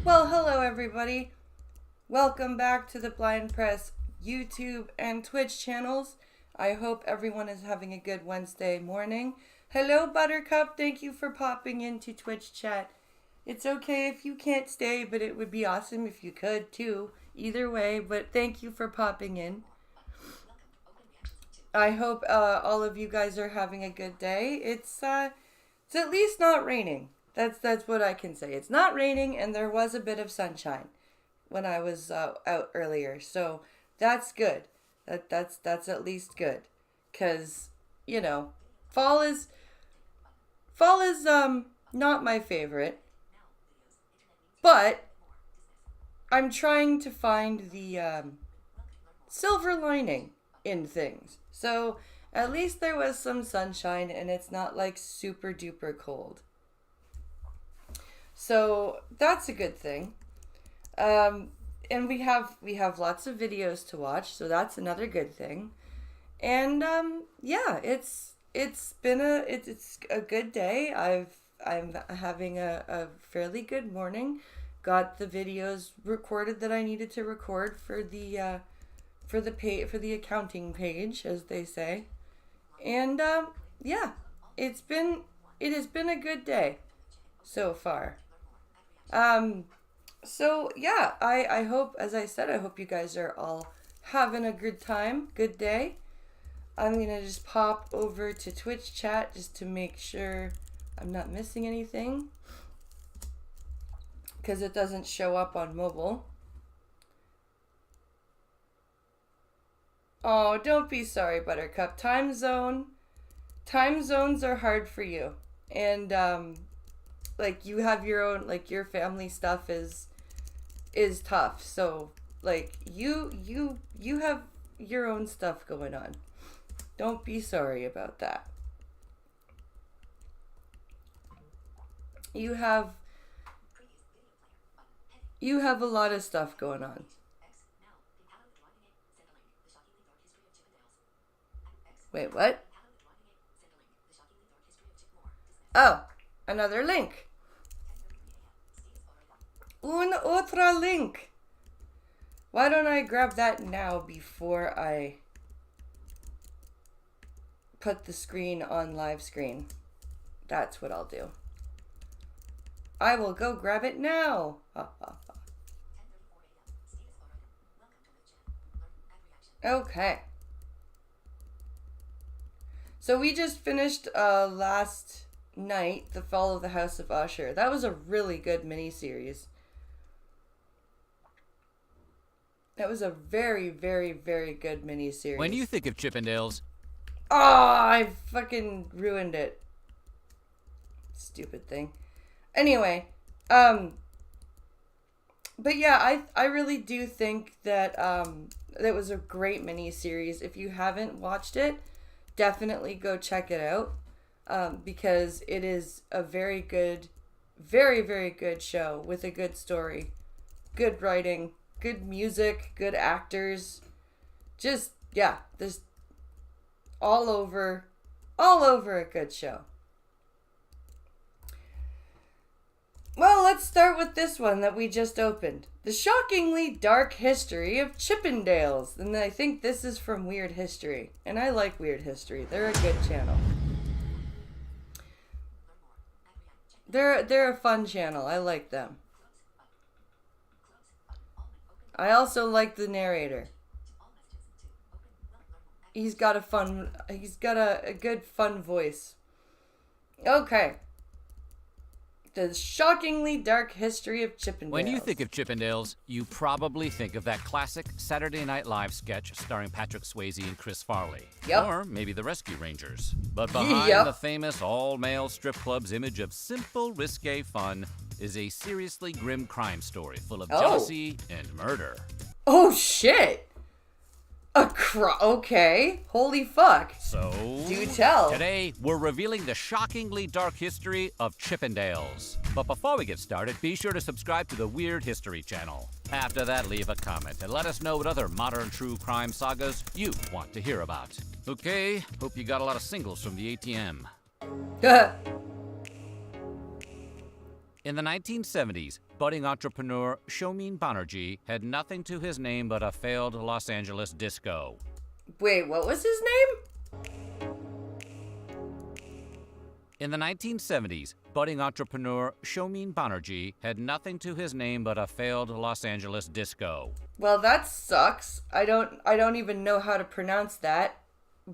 Well, hello everybody. Welcome back to the Blind Press YouTube and Twitch channels. I hope everyone is having a good Wednesday morning. Hello Buttercup, thank you for popping into Twitch chat. It's okay if you can't stay, but it would be awesome if you could too. Either way, but thank you for popping in. I hope all of you guys are having a good day. It's at least not raining. That's what I can say. It's not raining, and there was a bit of sunshine when I was out earlier, so that's good. That's at least good, cause you know, fall is not my favorite, but I'm trying to find the silver lining in things. So at least there was some sunshine and it's not like super duper cold. So that's a good thing. And we have lots of videos to watch, so that's another good thing. And yeah, it's a good day. I'm having a fairly good morning. Got the videos recorded that I needed to record for the accounting page, as they say. And yeah, it has been a good day so far. So yeah, I hope, as I said, I hope you guys are all having a good time, good day. I'm gonna just pop over to Twitch chat just to make sure I'm not missing anything, because it doesn't show up on mobile. Oh, don't be sorry, Buttercup. Time zones are hard for you. And like you have your own, like your family stuff is tough. So like you have your own stuff going on. Don't be sorry about that. You have a lot of stuff going on. Wait, what? Oh, another link. Un otra link. Why don't I grab that now before I put the screen on live screen? That's what I'll do. I will go grab it now. Okay. So we just finished last night, The Fall of the House of Usher. That was a really good miniseries. That was a very, very, very good miniseries. When you think of Chippendales... Oh, I fucking ruined it. Stupid thing. Anyway, but yeah, I really do think that that was a great miniseries. If you haven't watched it, definitely go check it out, because it is a very good, very, very good show with a good story, good writing, good music, good actors. Just, yeah, there's all over a good show. Well, let's start with this one that we just opened. The Shockingly Dark History of Chippendales. And I think this is from Weird History. And I like Weird History. They're a good channel. They're a fun channel. I like them. I also like the narrator. He's got a good fun voice. Okay. The Shockingly Dark History of Chippendales. When you think of Chippendales, you probably think of that classic Saturday Night Live sketch starring Patrick Swayze and Chris Farley. Yep. Or maybe the Rescue Rangers. But behind the famous all-male strip club's image of simple, risque fun is a seriously grim crime story full of jealousy and murder. Oh, shit! Okay. Holy fuck. So, do tell. Today, we're revealing the shockingly dark history of Chippendales. But before we get started, be sure to subscribe to the Weird History channel. After that, leave a comment and let us know what other modern true crime sagas you want to hear about. Okay, hope you got a lot of singles from the ATM. In the 1970s, budding entrepreneur Shomin Banerjee had nothing to his name but a failed Los Angeles disco. Wait, what was his name? In the 1970s, budding entrepreneur Shomin Banerjee had nothing to his name but a failed Los Angeles disco. Well, that sucks. I don't even know how to pronounce that.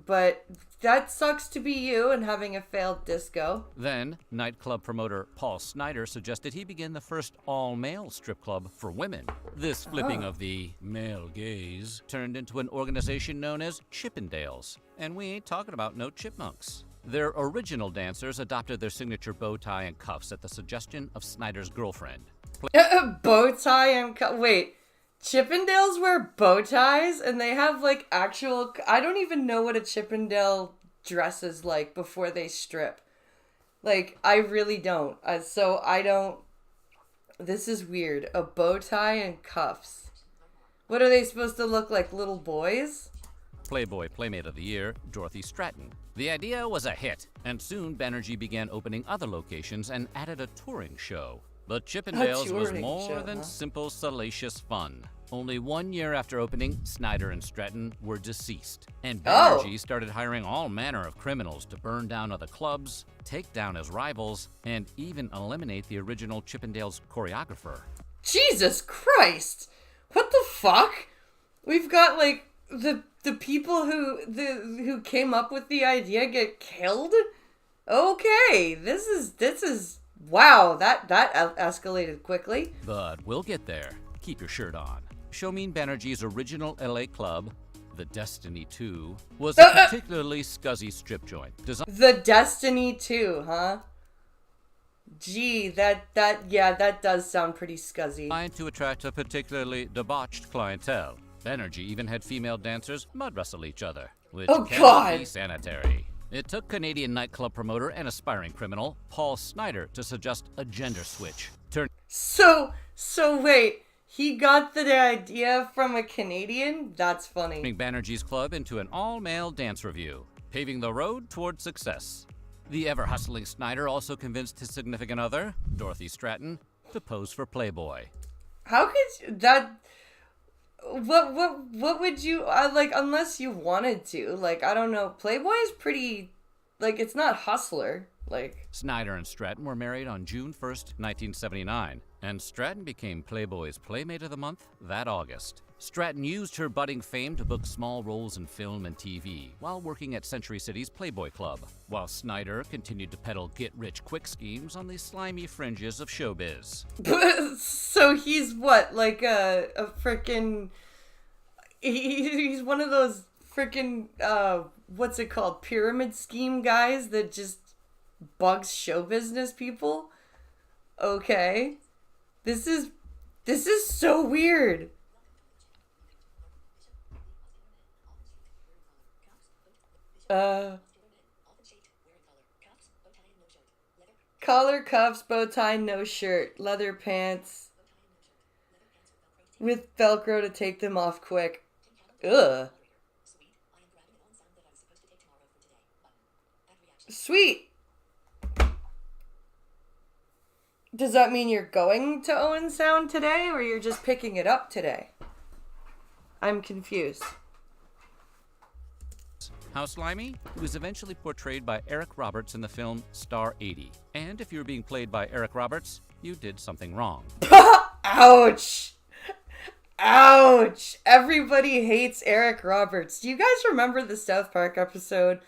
But that sucks to be you and having a failed disco. Then, nightclub promoter Paul Snider suggested he begin the first all-male strip club for women. This flipping of the male gaze turned into an organization known as Chippendales. And we ain't talking about no chipmunks. Their original dancers adopted their signature bow tie and cuffs at the suggestion of Snyder's girlfriend. Bow tie and wait, Chippendales wear bow ties and they have like actual. I don't even know what a Chippendale dress is like before they strip. Like, I really don't. So I don't. This is weird. A bow tie and cuffs. What are they supposed to look like? Little boys? Playboy Playmate of the Year, Dorothy Stratton. The idea was a hit, and soon Banerjee began opening other locations and added a touring show. But Chippendales was more than simple salacious fun. Only 1 year after opening, Snyder and Stratton were deceased, and Banerjee started hiring all manner of criminals to burn down other clubs, take down his rivals, and even eliminate the original Chippendales choreographer. Jesus Christ! What the fuck? We've got like the people who came up with the idea get killed? Okay, this is wow, that escalated quickly. But we'll get there. Keep your shirt on. Shomeen Banerjee's original LA club, the Destiny 2, was a particularly scuzzy strip joint. The Destiny 2, huh? Gee, that does sound pretty scuzzy. Designed to attract a particularly debauched clientele. Banerjee even had female dancers mud wrestle each other, which cannot be sanitary. It took Canadian nightclub promoter and aspiring criminal Paul Snyder to suggest a gender switch. So wait, he got the idea from a Canadian? That's funny. Turning Banerjee's club into an all-male dance review, paving the road toward success. The ever-hustling Snyder also convinced his significant other, Dorothy Stratton, to pose for Playboy. How could you, that? What would you like? Unless you wanted to, like, I don't know. Playboy is pretty, like, it's not Hustler. Like, Snyder and Stratton were married on June 1st, 1979, and Stratton became Playboy's Playmate of the Month that August. Stratton used her budding fame to book small roles in film and TV while working at Century City's Playboy Club, while Snyder continued to peddle get-rich-quick schemes on the slimy fringes of showbiz. So he's what, like a frickin'... He's one of those frickin', what's it called, pyramid scheme guys that just bugs show business people? Okay. This is so weird. Collar, cuffs, bow tie, no shirt, leather pants with Velcro to take them off quick. Ugh. Sweet. Does that mean you're going to Owen Sound today, or you're just picking it up today? I'm confused. How slimy? He was eventually portrayed by Eric Roberts in the film Star 80. And if you were being played by Eric Roberts, you did something wrong. Ouch! Ouch! Everybody hates Eric Roberts. Do you guys remember the South Park episode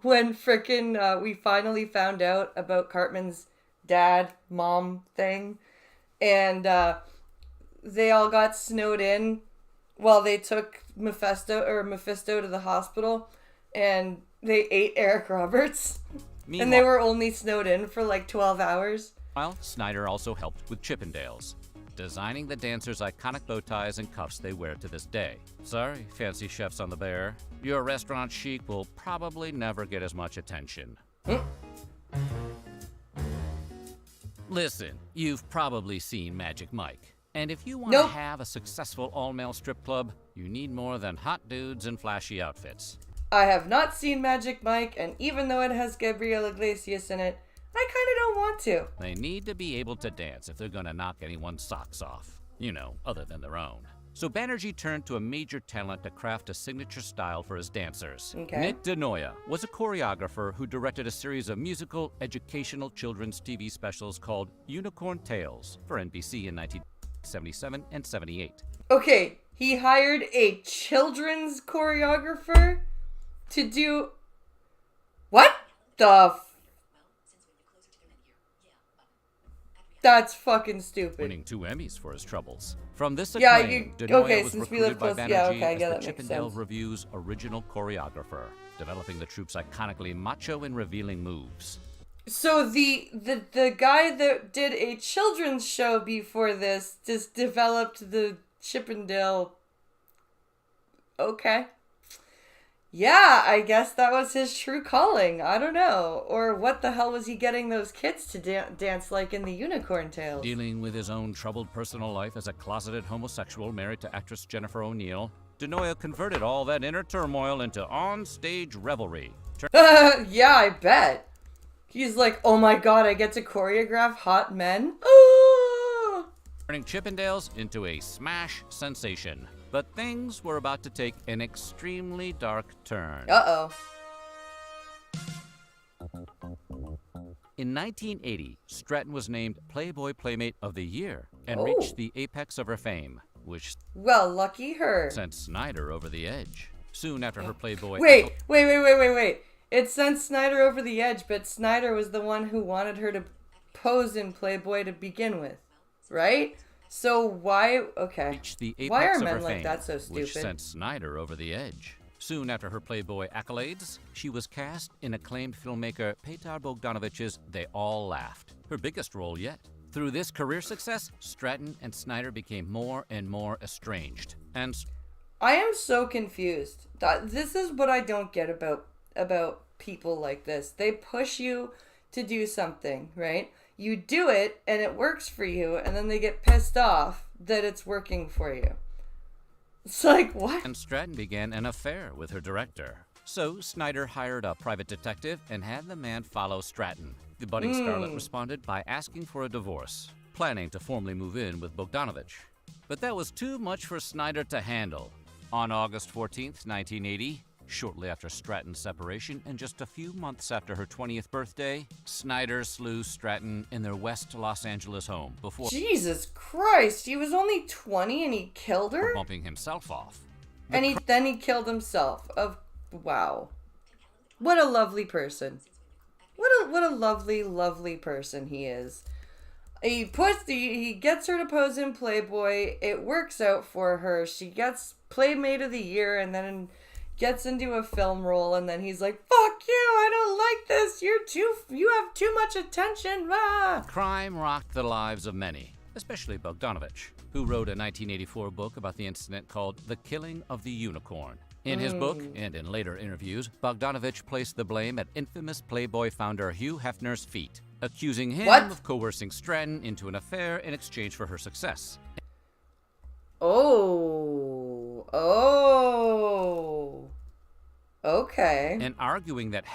when frickin' we finally found out about Cartman's dad, mom thing? And they all got snowed in while they took Mephisto to the hospital. And they ate Eric Roberts. Meanwhile, and they were only snowed in for like 12 hours. While Snyder also helped with Chippendales, designing the dancers' iconic bow ties and cuffs they wear to this day. Sorry, fancy chefs on the Bear. Your restaurant chic will probably never get as much attention. Listen, you've probably seen Magic Mike. And if you want to have a successful all-male strip club, you need more than hot dudes in flashy outfits. I have not seen Magic Mike, and even though it has Gabriel Iglesias in it, I kind of don't want to. They need to be able to dance if they're going to knock anyone's socks off. You know, other than their own. So Banerjee turned to a major talent to craft a signature style for his dancers. Okay. Nick DeNoia was a choreographer who directed a series of musical, educational children's TV specials called Unicorn Tales for NBC in 1977 and 78. Okay, he hired a children's choreographer to do... What the... That's fucking stupid. winning 2 Emmys for his troubles. From this Yeah, acclaim, DeNoia was since we recruited live by close, Banerjee as that the makes Chippendale sense. Review's original choreographer, developing the troupe's iconically macho and revealing moves. So the guy that did a children's show before this just developed the Chippendale. Okay. Yeah, I guess that was his true calling. I don't know. Or what the hell was he getting those kids to dance like in the Unicorn Tales? Dealing with his own troubled personal life as a closeted homosexual married to actress Jennifer O'Neill, DeNoia converted all that inner turmoil into on-stage revelry. Yeah, I bet. He's like, oh my god, I get to choreograph hot men? Ah! Turning Chippendales into a smash sensation. But things were about to take an extremely dark turn. Uh-oh. In 1980, Stratton was named Playboy Playmate of the Year and Oh. reached the apex of her fame, which Well, lucky her. sent Snyder over the edge. Soon after her Playboy... Wait. It sent Snyder over the edge, but Snyder was the one who wanted her to pose in Playboy to begin with, right? So why? Okay. reached the apex Why are of men her like fame, that so which stupid? sent Snyder over the edge. Soon after her Playboy accolades, she was cast in acclaimed filmmaker Petar Bogdanovich's They All Laughed, her biggest role yet. Through this career success, Stratton and Snyder became more and more estranged. And I am so confused. This is what I don't get about people like this. They push you to do something, right? You do it and it works for you, and then they get pissed off that it's working for you. It's like, what? and Stratton began an affair with her director. So Snyder hired a private detective and had the man follow Stratton. The budding starlet responded by asking for a divorce, planning to formally move in with Bogdanovich. But that was too much for Snyder to handle. On August 14th, 1980, shortly after Stratton's separation and just a few months after her 20th birthday, Snyder slew Stratton in their West Los Angeles home before Jesus Christ, he was only 20 and he killed her? bumping himself off. And then he killed himself. Wow. What a lovely person. What a lovely person he is. He gets her to pose in Playboy. It works out for her. She gets Playmate of the Year and then gets into a film role, and then he's like, fuck you, I don't like this. You have too much attention. Ah. Crime rocked the lives of many, especially Bogdanovich, who wrote a 1984 book about the incident called The Killing of the Unicorn. In his book, and in later interviews, Bogdanovich placed the blame at infamous Playboy founder Hugh Hefner's feet, accusing him of coercing Stratton into an affair in exchange for her success. Okay. And arguing that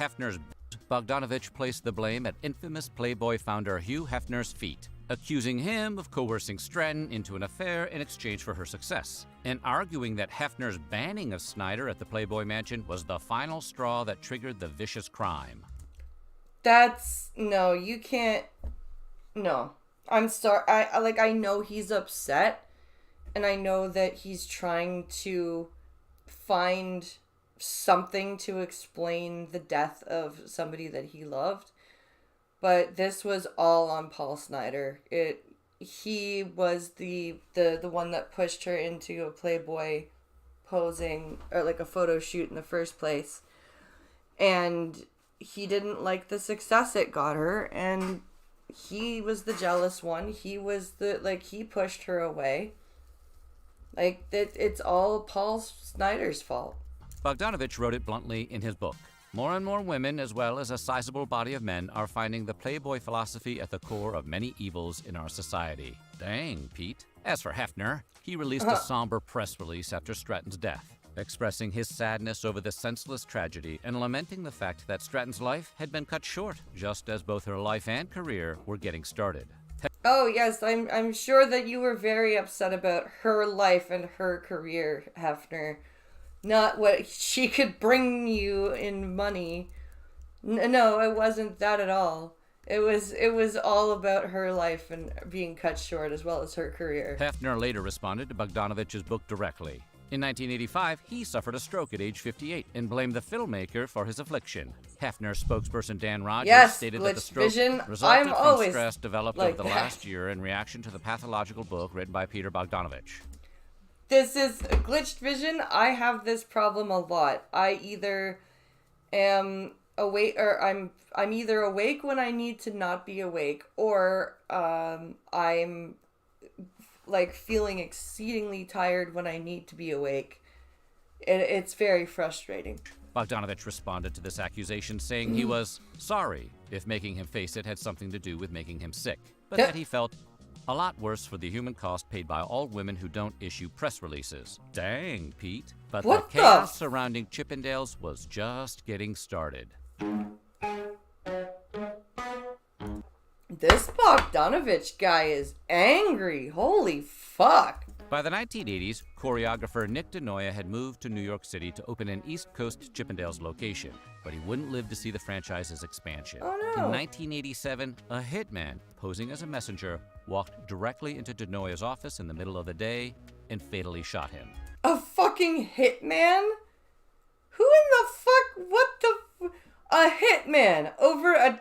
Bogdanovich placed the blame at infamous Playboy founder Hugh Hefner's feet, accusing him of coercing Stratton into an affair in exchange for her success, and arguing that Hefner's banning of Snyder at the Playboy Mansion was the final straw that triggered the vicious crime. No, you can't. No. I'm sorry. I know he's upset, and I know that he's trying to find something to explain the death of somebody that he loved, but this was all on Paul Snyder. He was the one that pushed her into a Playboy posing, or like a photo shoot in the first place, and he didn't like the success it got her, and he was the jealous one. He was he pushed her away. It's all Paul Snyder's fault. Bogdanovich wrote it bluntly in his book. More and more women, as well as a sizable body of men, are finding the Playboy philosophy at the core of many evils in our society. Dang, Pete. As for Hefner, he released a somber press release after Stratton's death, expressing his sadness over the senseless tragedy and lamenting the fact that Stratton's life had been cut short, just as both her life and career were getting started. Oh, yes, I'm sure that you were very upset about her life and her career, Hefner. Not what she could bring you in money. No, it wasn't that at all. It was all about her life and being cut short, as well as her career. Hefner later responded to Bogdanovich's book directly. In 1985, he suffered a stroke at age 58 and blamed the filmmaker for his affliction. Hefner spokesperson Dan Rogers stated that the stroke resulted from stress developed over the last year in reaction to the pathological book written by Peter Bogdanovich. This is glitched vision. I have this problem a lot. I either am awake, or I'm either awake when I need to not be awake, or I'm like feeling exceedingly tired when I need to be awake. It's very frustrating. Bogdanovich responded to this accusation, saying he was sorry if making him face it had something to do with making him sick, but that he felt a lot worse for the human cost paid by all women who don't issue press releases. Dang, Pete. But the chaos surrounding Chippendales was just getting started. This Bogdanovich guy is angry. Holy fuck. By the 1980s, choreographer Nick DeNoia had moved to New York City to open an East Coast Chippendales location, but he wouldn't live to see the franchise's expansion. Oh, no. In 1987, a hitman, posing as a messenger, walked directly into DeNoia's office in the middle of the day and fatally shot him. A fucking hitman? Who in the fuck? What the? A hitman over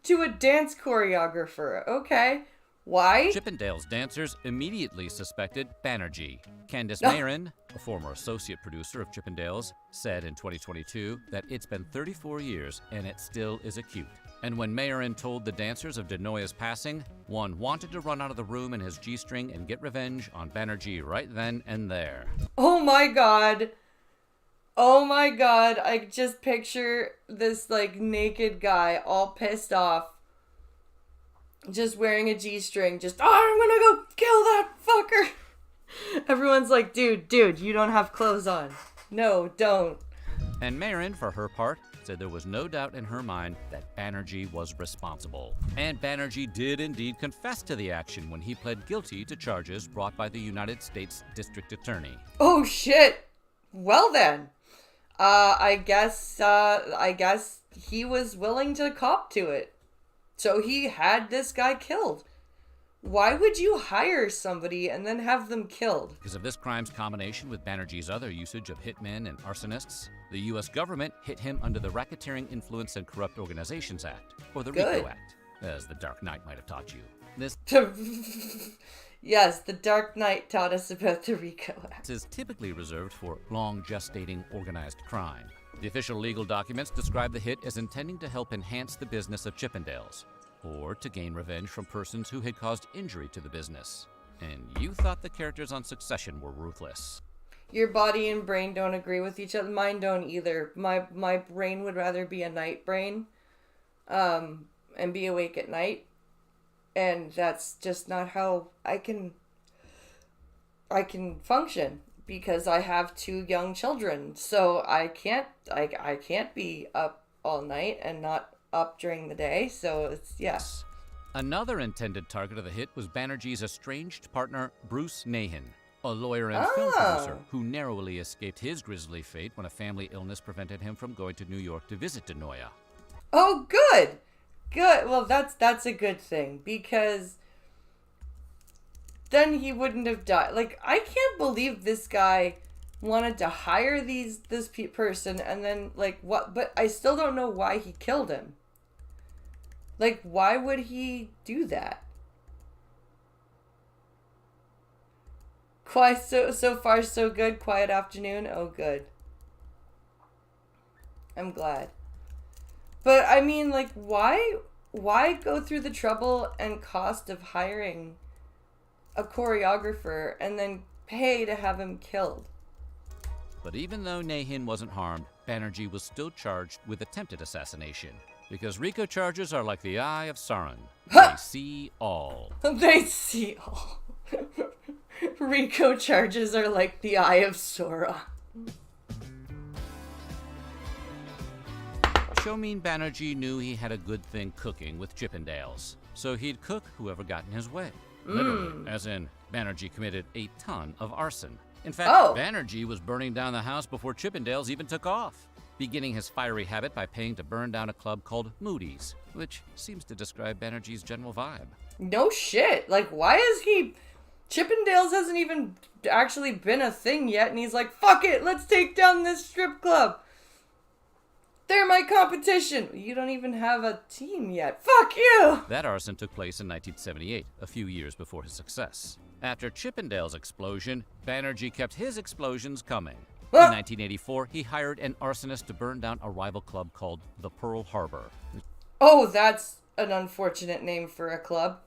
to a dance choreographer. Okay. Why? Chippendales dancers immediately suspected Banerjee. Candace Mayron, a former associate producer of Chippendales, said in 2022 that it's been 34 years and it still is acute. And when Mayron told the dancers of DeNoia's passing, one wanted to run out of the room in his G-string and get revenge on Banerjee right then and there. Oh my god. Oh my god. I just picture this like naked guy all pissed off. Just wearing a G-string, just, I'm gonna go kill that fucker. Everyone's like, dude, you don't have clothes on. No, don't. And Mayron, for her part, said there was no doubt in her mind that Banerjee was responsible. And Banerjee did indeed confess to the action when he pled guilty to charges brought by the United States District Attorney. Oh shit. Well then. I guess he was willing to cop to it. So he had this guy killed. Why would you hire somebody and then have them killed? Because of this crime's combination with Banerjee's other usage of hitmen and arsonists, the U.S. government hit him under the Racketeering Influence and Corrupt Organizations Act, or the RICO Act, as the Dark Knight might have taught you. Yes, the Dark Knight taught us about the RICO Act. This is typically reserved for long-gestating organized crime. The official legal documents describe the hit as intending to help enhance the business of Chippendales, or to gain revenge from persons who had caused injury to the business. And you thought the characters on Succession were ruthless. Your body and brain don't agree with each other. Mine don't either. My brain would rather be a night brain, and be awake at night. And that's just not how I can function. Because I have 2 young children, so I can't be up all night and not up during the day. So it's yes. Another intended target of the hit was Banerjee's estranged partner Bruce Nahan, a lawyer and film producer who narrowly escaped his grisly fate when a family illness prevented him from going to New York to visit DeNoia. Oh, good. Well, that's a good thing, because then he wouldn't have died. Like, I can't believe this guy wanted to hire this person and then, like, what? But I still don't know why he killed him. Like, why would he do that? So far, so good. Quiet afternoon. Oh, good. I'm glad. But, I mean, like, why go through the trouble and cost of hiring a choreographer and then pay to have him killed? But even though Nahan wasn't harmed, Banerjee was still charged with attempted assassination. Because RICO charges are like the eye of Sauron. They see all. They see all. RICO charges are like the eye of Sauron. Showmean Banerjee knew he had a good thing cooking with Chippendales, so he'd cook whoever got in his way. Literally, as in, Banerjee committed a ton of arson. In fact, Banerjee was burning down the house before Chippendales even took off, beginning his fiery habit by paying to burn down a club called Moody's, which seems to describe Banerjee's general vibe. No shit. Like, why is he... Chippendales hasn't even actually been a thing yet, and he's like, fuck it, let's take down this strip club. They're my competition. You don't even have a team yet. Fuck you! That arson took place in 1978, a few years before his success. After Chippendale's explosion, Banerjee kept his explosions coming. In 1984, he hired an arsonist to burn down a rival club called the Pearl Harbor. Oh, that's an unfortunate name for a club.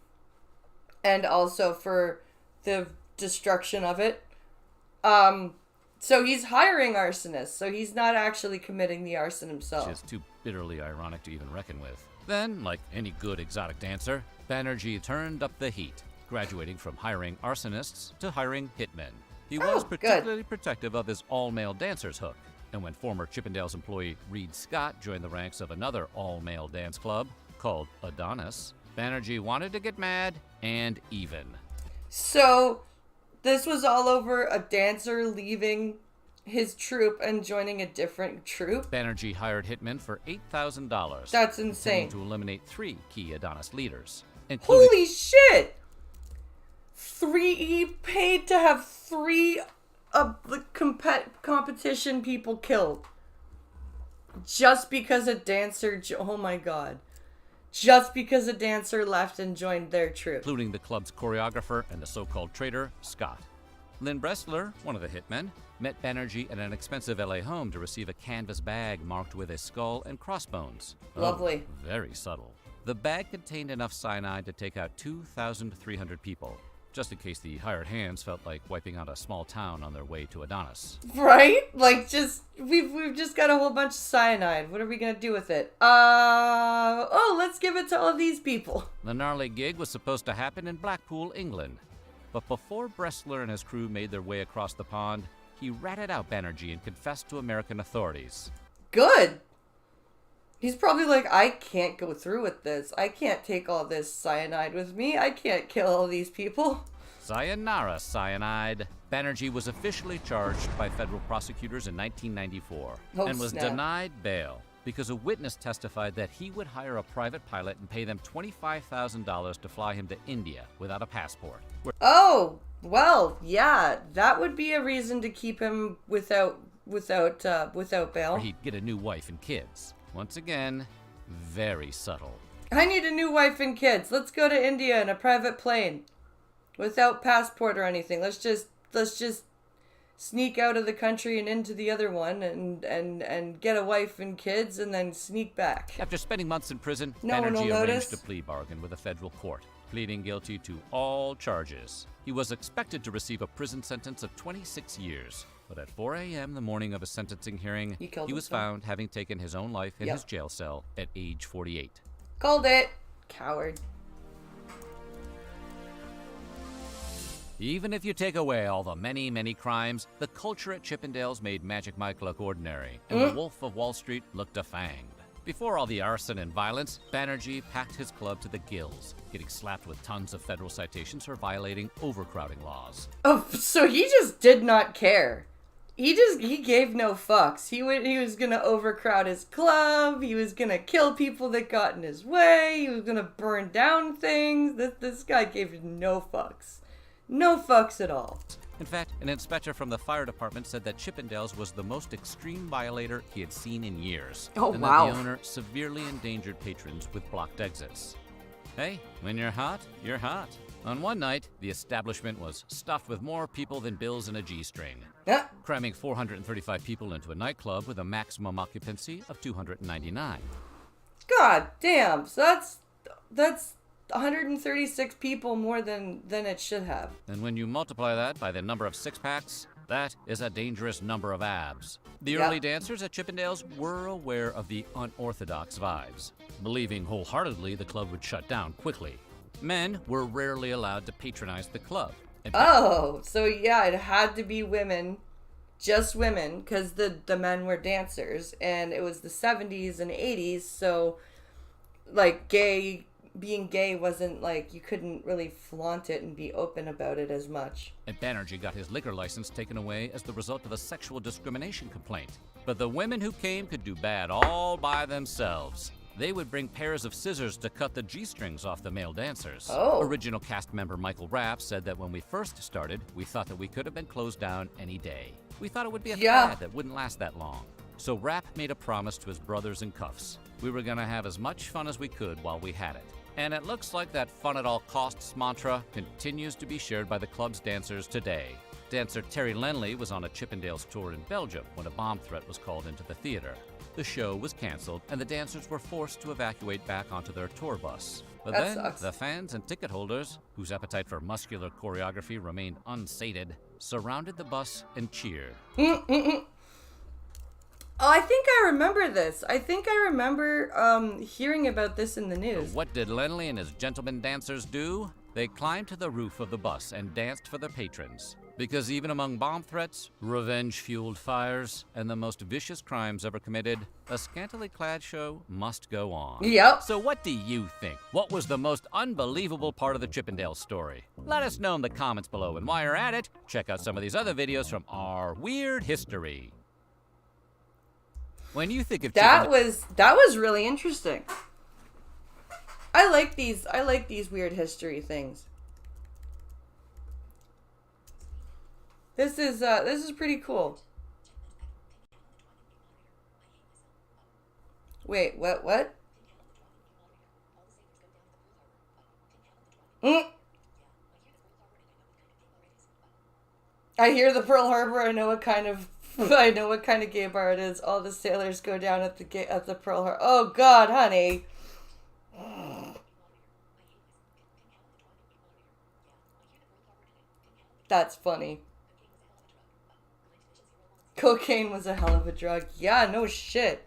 And also for the destruction of it. So he's hiring arsonists, so he's not actually committing the arson himself. Which is too bitterly ironic to even reckon with. Then, like any good exotic dancer, Banerjee turned up the heat, graduating from hiring arsonists to hiring hitmen. He was particularly protective of his all-male dancers hook, and when former Chippendales employee Reed Scott joined the ranks of another all-male dance club called Adonis, Banerjee wanted to get mad and even. So, this was all over a dancer leaving his troupe and joining a different troupe? Banerjee hired hitmen for $8,000. That's insane. To eliminate 3 key Adonis leaders. Holy shit! He paid to have 3 of the competition people killed. Just because a dancer... Oh my god. Just because a dancer left and joined their troupe. Including the club's choreographer and the so-called traitor, Scott. Lynn Bressler, one of the hitmen, met Banerjee at an expensive LA home to receive a canvas bag marked with a skull and crossbones. Lovely. Oh, very subtle. The bag contained enough cyanide to take out 2,300 people, just in case the hired hands felt like wiping out a small town on their way to Adonis. Right? Like, we've just got a whole bunch of cyanide. What are we gonna do with it? Let's give it to all these people. The gnarly gig was supposed to happen in Blackpool, England. But before Bressler and his crew made their way across the pond, he ratted out Banerjee and confessed to American authorities. Good. He's probably like, I can't go through with this. I can't take all this cyanide with me. I can't kill all these people. Sayonara, cyanide. Banerjee was officially charged by federal prosecutors in 1994 and was denied bail because a witness testified that he would hire a private pilot and pay them $25,000 to fly him to India without a passport. Oh, well, yeah, that would be a reason to keep him without bail. Where he'd get a new wife and kids. Once again, very subtle. I need a new wife and kids. Let's go to India in a private plane. Without passport or anything. Let's just sneak out of the country and into the other one and get a wife and kids and then sneak back. After spending months in prison, no one will Banerjee notice. arranged a plea bargain with a federal court, pleading guilty to all charges. He was expected to receive a prison sentence of 26 years. But at 4 a.m. the morning of his sentencing hearing, he was found having taken his own life in his jail cell at age 48. Called it. Coward. Even if you take away all the many, many crimes, the culture at Chippendales made Magic Mike look ordinary, and the Wolf of Wall Street looked defanged. Before all the arson and violence, Banerjee packed his club to the gills, getting slapped with tons of federal citations for violating overcrowding laws. Oh, so he just did not care. He gave no fucks. He was gonna overcrowd his club. He was gonna kill people that got in his way. He was gonna burn down things. This guy gave no fucks. No fucks at all. In fact, an inspector from the fire department said that Chippendales was the most extreme violator he had seen in years. Oh, and wow. that the owner severely endangered patrons with blocked exits. Hey, when you're hot, you're hot. On one night, the establishment was stuffed with more people than bills in a G-string. Yeah. Cramming 435 people into a nightclub with a maximum occupancy of 299. God damn. So that's 136 people more than it should have. And when you multiply that by the number of six-packs, that is a dangerous number of abs. The early dancers at Chippendales were aware of the unorthodox vibes, believing wholeheartedly the club would shut down quickly. Men were rarely allowed to patronize the club. Oh, so yeah, it had to be women, just women, because the men were dancers, and it was the 70s and 80s, so, like, being gay wasn't, like, you couldn't really flaunt it and be open about it as much. And Banerjee got his liquor license taken away as the result of a sexual discrimination complaint. But the women who came could do bad all by themselves. They would bring pairs of scissors to cut the G-strings off the male dancers. Oh. Original cast member Michael Rapp said that when we first started, we thought that we could have been closed down any day. We thought it would be a fad that wouldn't last that long. So Rapp made a promise to his brothers in cuffs. We were gonna have as much fun as we could while we had it. And it looks like that fun at all costs mantra continues to be shared by the club's dancers today. Dancer Terry Lenley was on a Chippendales tour in Belgium when a bomb threat was called into the theater. The show was canceled and the dancers were forced to evacuate back onto their tour bus. But That then, sucks. the fans and ticket holders, whose appetite for muscular choreography remained unsated, surrounded the bus and cheered. Oh, I think I remember this. I think I remember hearing about this in the news. What did Lenley and his gentlemen dancers do? They climbed to the roof of the bus and danced for their patrons. Because even among bomb threats, revenge-fueled fires, and the most vicious crimes ever committed, a scantily clad show must go on. Yep. So what do you think? What was the most unbelievable part of the Chippendales story? Let us know in the comments below, and while you're at it, check out some of these other videos from our weird history. When you think of that was really interesting. I like these weird history things. This is pretty cool. Wait, what? I hear the Pearl Harbor. I know what kind of gay bar it is. All the sailors go down at the Pearl Harbor. Oh God, honey. That's funny. Cocaine was a hell of a drug. Yeah, no shit.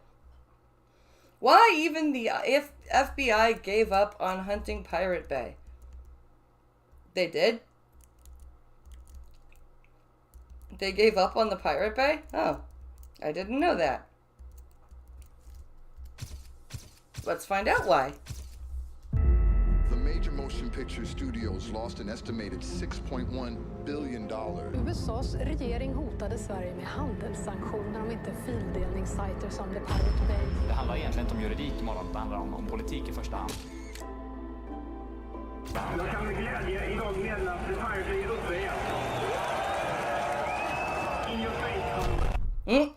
Why even the FBI gave up on hunting Pirate Bay? They did? They gave up on the Pirate Bay? Oh, I didn't know that. Let's find out why. The major motion picture studios lost an estimated $6.1 billion. USAs regering hotade Sverige med handelssanktioner om inte fildelningssajter som The Pirate Bay. Det handlar egentligen inte om juridik imorgon, det handlar om politik i första hand. Jag kan med glädje idag meddela att The Pirate Bay är uppe igen. In your face.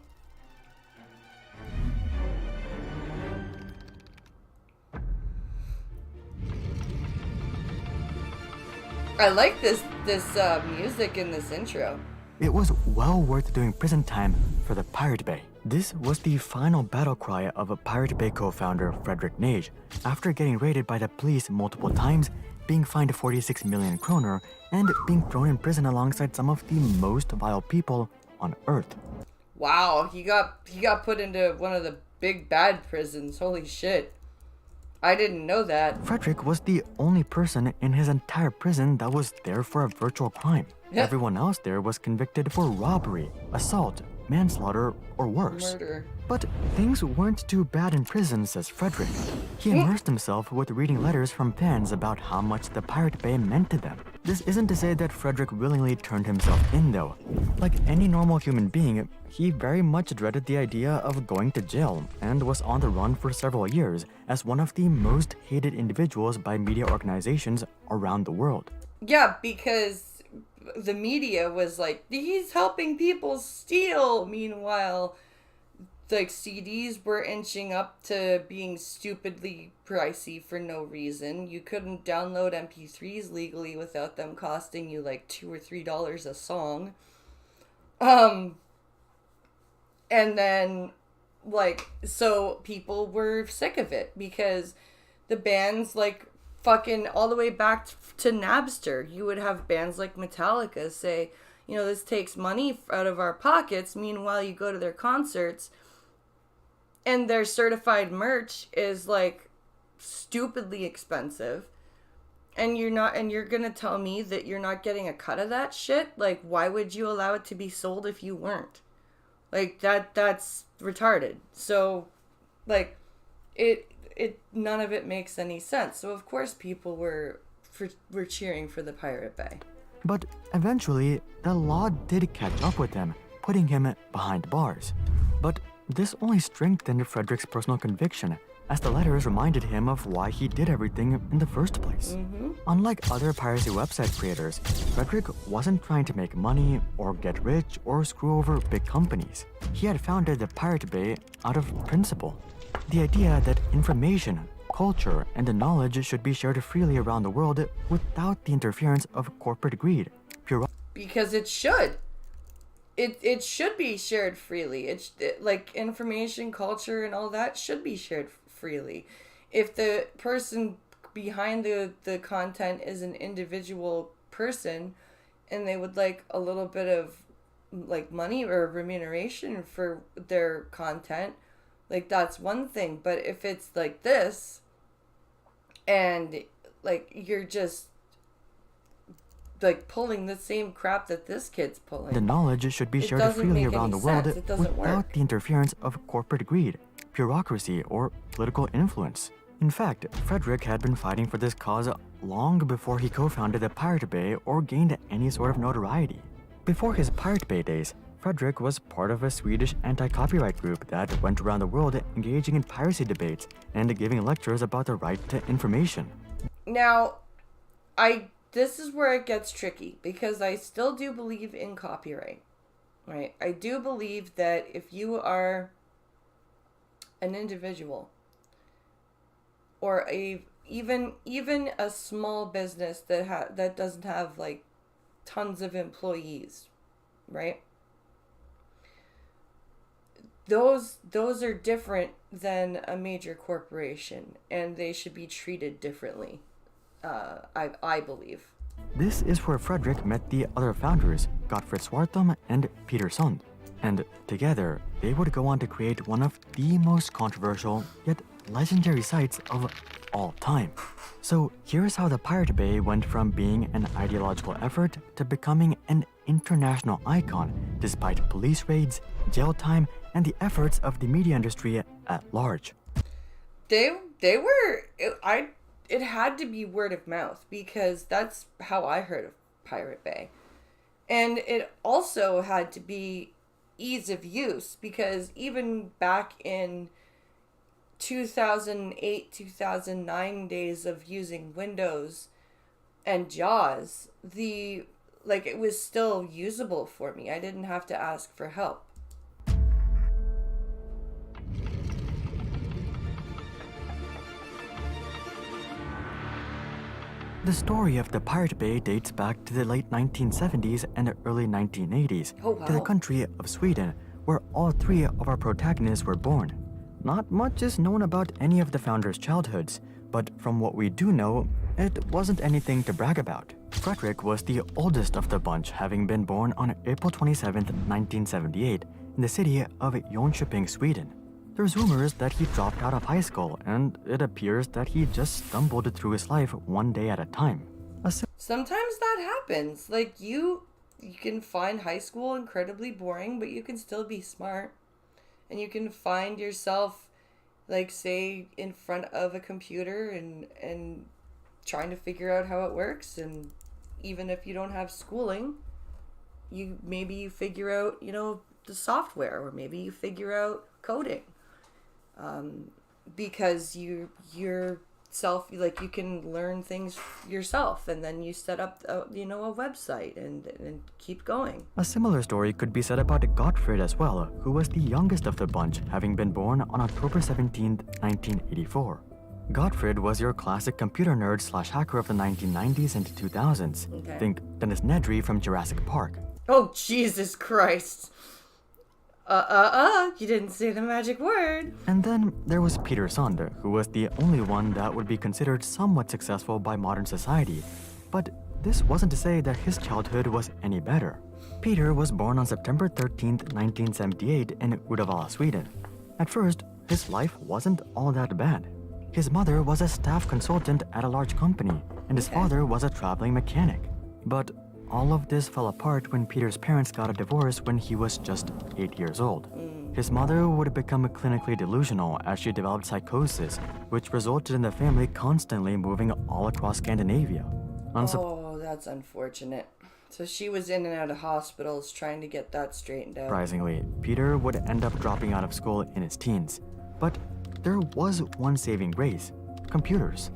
I like this music in this intro. It was well worth doing prison time for the Pirate Bay. This was the final battle cry of a Pirate Bay co-founder Frederick Nage, after getting raided by the police multiple times, being fined 46 million kroner, and being thrown in prison alongside some of the most vile people on Earth. Wow, he got put into one of the big bad prisons. Holy shit. I didn't know that. Frederick was the only person in his entire prison that was there for a virtual crime. Yeah. Everyone else there was convicted for robbery, assault, manslaughter, or worse. Murder. But things weren't too bad in prison, says Frederick. He immersed himself with reading letters from fans about how much the Pirate Bay meant to them. This isn't to say that Frederick willingly turned himself in, though. Like any normal human being, he very much dreaded the idea of going to jail and was on the run for several years as one of the most hated individuals by media organizations around the world. Yeah, because the media was like, he's helping people steal. Meanwhile, like, CDs were inching up to being stupidly pricey for no reason. You couldn't download MP3s legally without them costing you like $2 or $3 a song. And then, like, so people were sick of it because the bands, like, fucking all the way back to Napster, you would have bands like Metallica say, you know, this takes money out of our pockets. Meanwhile, you go to their concerts and their certified merch is like stupidly expensive. And you're gonna tell me that you're not getting a cut of that shit? Like, why would you allow it to be sold if you weren't? Like, that's retarded. So, like, none of it makes any sense. So of course people were cheering for the Pirate Bay. But eventually, the law did catch up with him, putting him behind bars. But this only strengthened Frederick's personal conviction, as the letters reminded him of why he did everything in the first place. Unlike other piracy website creators, Frederick wasn't trying to make money or get rich or screw over big companies. He had founded the Pirate Bay out of principle. The idea that information, culture, and the knowledge should be shared freely around the world without the interference of corporate greed. Because it should. It should be shared freely. Like information, culture, and all that should be shared freely. If the person behind the content is an individual person and they would like a little bit of like money or remuneration for their content, like that's one thing. But if it's like this and like you're just like pulling the same crap that this kid's pulling, the knowledge should be shared freely around the world without the interference of corporate greed, bureaucracy, or political influence. In fact, Frederick had been fighting for this cause long before he co-founded the Pirate Bay or gained any sort of notoriety. Before his Pirate Bay days, Frederick was part of a Swedish anti-copyright group that went around the world engaging in piracy debates and giving lectures about the right to information. Now, this is where it gets tricky because I still do believe in copyright, right? I do believe that if you are an individual or even a small business that doesn't have like tons of employees, right? Those are different than a major corporation, and they should be treated differently. I believe. This is where Frederick met the other founders, Gottfried Swartham and Peter Sund. And together, they would go on to create one of the most controversial, yet legendary sites of all time. So here's how the Pirate Bay went from being an ideological effort to becoming an international icon, despite police raids, jail time, and the efforts of the media industry at large. It had to be word of mouth because that's how I heard of Pirate Bay. And it also had to be ease of use because even back in 2008, 2009 days of using Windows and JAWS, it was still usable for me. I didn't have to ask for help. The story of the Pirate Bay dates back to the late 1970s and early 1980s, to the country of Sweden, where all three of our protagonists were born. Not much is known about any of the founders' childhoods, but from what we do know, it wasn't anything to brag about. Frederick was the oldest of the bunch, having been born on April 27, 1978, in the city of Jönköping, Sweden. There's rumors that he dropped out of high school, and it appears that he just stumbled through his life one day at a time. Sometimes that happens. Like, you can find high school incredibly boring, but you can still be smart. And you can find yourself, like, say, in front of a computer and trying to figure out how it works. And even if you don't have schooling, maybe you figure out, the software, or maybe you figure out coding. Because you're you can learn things yourself, and then you set up a website and keep going. A similar story could be said about Gottfried as well, who was the youngest of the bunch, having been born on October 17, 1984. Gottfried was your classic computer nerd / hacker of the 1990s and 2000s. Okay. Think Dennis Nedry from Jurassic Park. Oh, Jesus Christ. You didn't say the magic word. And then there was Peter Sund, who was the only one that would be considered somewhat successful by modern society. But this wasn't to say that his childhood was any better. Peter was born on September 13, 1978 in Uddevalla, Sweden. At first, his life wasn't all that bad. His mother was a staff consultant at a large company, and his father was a traveling mechanic. But all of this fell apart when Peter's parents got a divorce when he was just 8 years old. His mother would become clinically delusional as she developed psychosis, which resulted in the family constantly moving all across Scandinavia. That's unfortunate. So she was in and out of hospitals trying to get that straightened out. Surprisingly, Peter would end up dropping out of school in his teens. But But there was one saving grace: computers.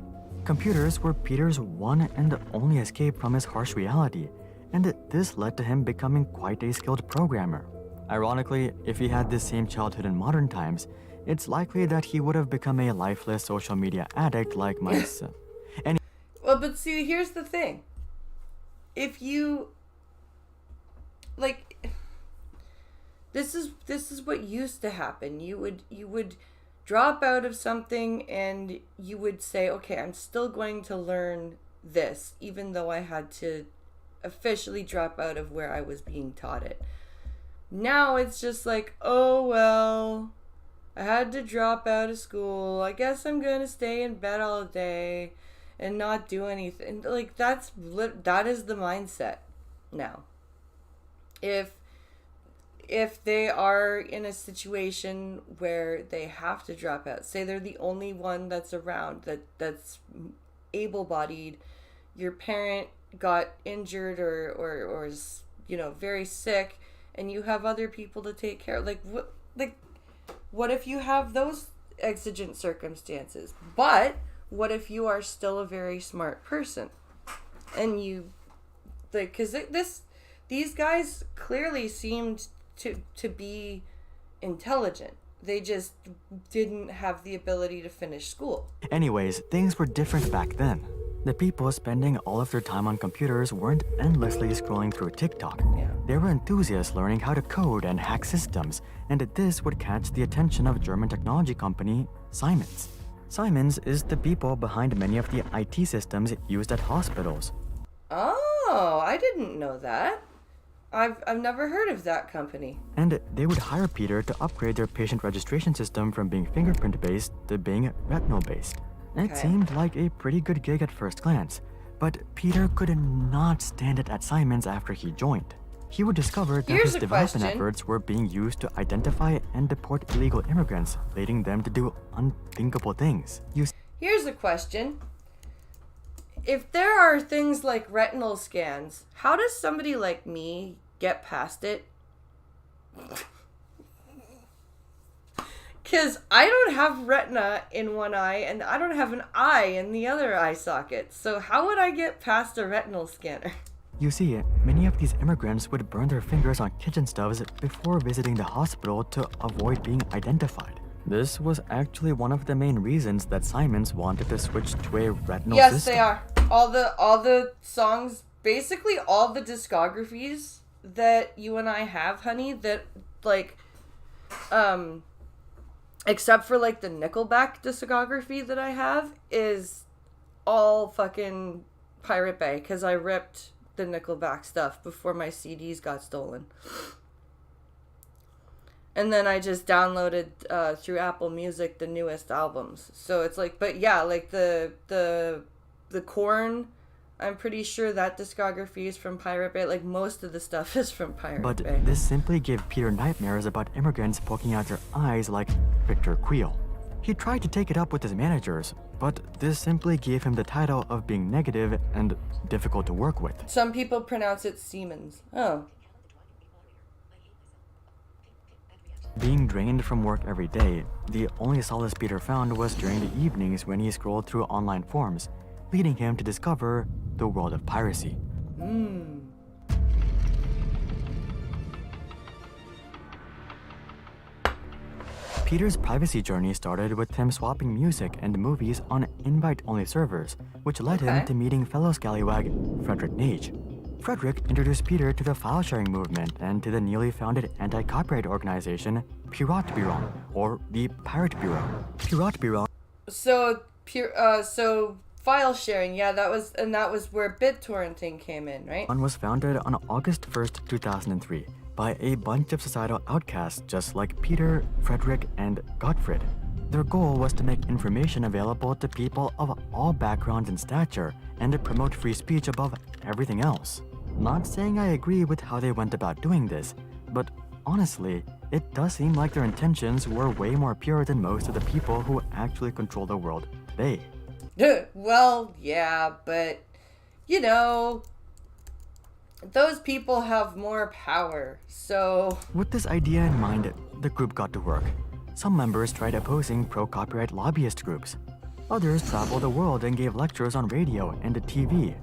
Computers were Peter's one and only escape from his harsh reality, and this led to him becoming quite a skilled programmer. Ironically, if he had this same childhood in modern times, it's likely that he would have become a lifeless social media addict like myself. Well, but see, here's the thing. If you like, this is what used to happen. You would drop out of something and you would say, okay, I'm still going to learn this, even though I had to officially drop out of where I was being taught it. Now it's just like, oh well, I had to drop out of school. I guess I'm gonna stay in bed all day and not do anything. Like, that is the mindset now. If they are in a situation where they have to drop out, say they're the only one that's around that's able-bodied, your parent got injured or is, very sick, and you have other people to take care of. What if you have those exigent circumstances? But what if you are still a very smart person, and you, because these guys clearly seemed to be intelligent. They just didn't have the ability to finish school. Anyways, things were different back then. The people spending all of their time on computers weren't endlessly scrolling through TikTok. Yeah. They were enthusiasts learning how to code and hack systems, and this would catch the attention of German technology company Siemens. Siemens is the people behind many of the IT systems used at hospitals. Oh, I didn't know that. I've never heard of that company. And they would hire Peter to upgrade their patient registration system from being fingerprint-based to being retinal-based. It seemed like a pretty good gig at first glance, but Peter could not stand it at Siemens after he joined. He would discover that his development efforts were being used to identify and deport illegal immigrants, leading them to do unthinkable things. Here's a question. If there are things like retinal scans, how does somebody like me get past it? Because I don't have retina in one eye and I don't have an eye in the other eye socket. So how would I get past a retinal scanner? You see, many of these immigrants would burn their fingers on kitchen stoves before visiting the hospital to avoid being identified. This was actually one of the main reasons that Siemens wanted to switch to a retinal system. Yes, they are. All the songs, basically all the discographies that you and I have, honey, that except for the Nickelback discography that I have, is all fucking Pirate Bay, because I ripped the Nickelback stuff before my CDs got stolen. And then I just downloaded through Apple Music the newest albums. So it's but yeah, the Korn, I'm pretty sure that discography is from Pirate Bay. Most of the stuff is from Pirate Bay. But this simply gave Peter nightmares about immigrants poking out their eyes like Victor Creel. He tried to take it up with his managers, but this simply gave him the title of being negative and difficult to work with. Some people pronounce it Siemens. Oh. Being drained from work every day, the only solace Peter found was during the evenings when he scrolled through online forums, leading him to discover the world of piracy. Peter's privacy journey started with him swapping music and movies on invite-only servers, which led him to meeting fellow scallywag Frederick Nage. Frederick introduced Peter to the file-sharing movement and to the newly founded anti-copyright organization Piratbyrån, or the Pirate Bureau. Piratbyrån. So file sharing, yeah, that was where BitTorrenting came in, right? Was founded on August 1st, 2003, by a bunch of societal outcasts just like Peter, Frederick, and Gottfried. Their goal was to make information available to people of all backgrounds and stature, and to promote free speech above everything else. Not saying I agree with how they went about doing this, but honestly, it does seem like their intentions were way more pure than most of the people who actually control the world today. Well, yeah, but, those people have more power, so... With this idea in mind, the group got to work. Some members tried opposing pro-copyright lobbyist groups. Others traveled the world and gave lectures on radio and TV.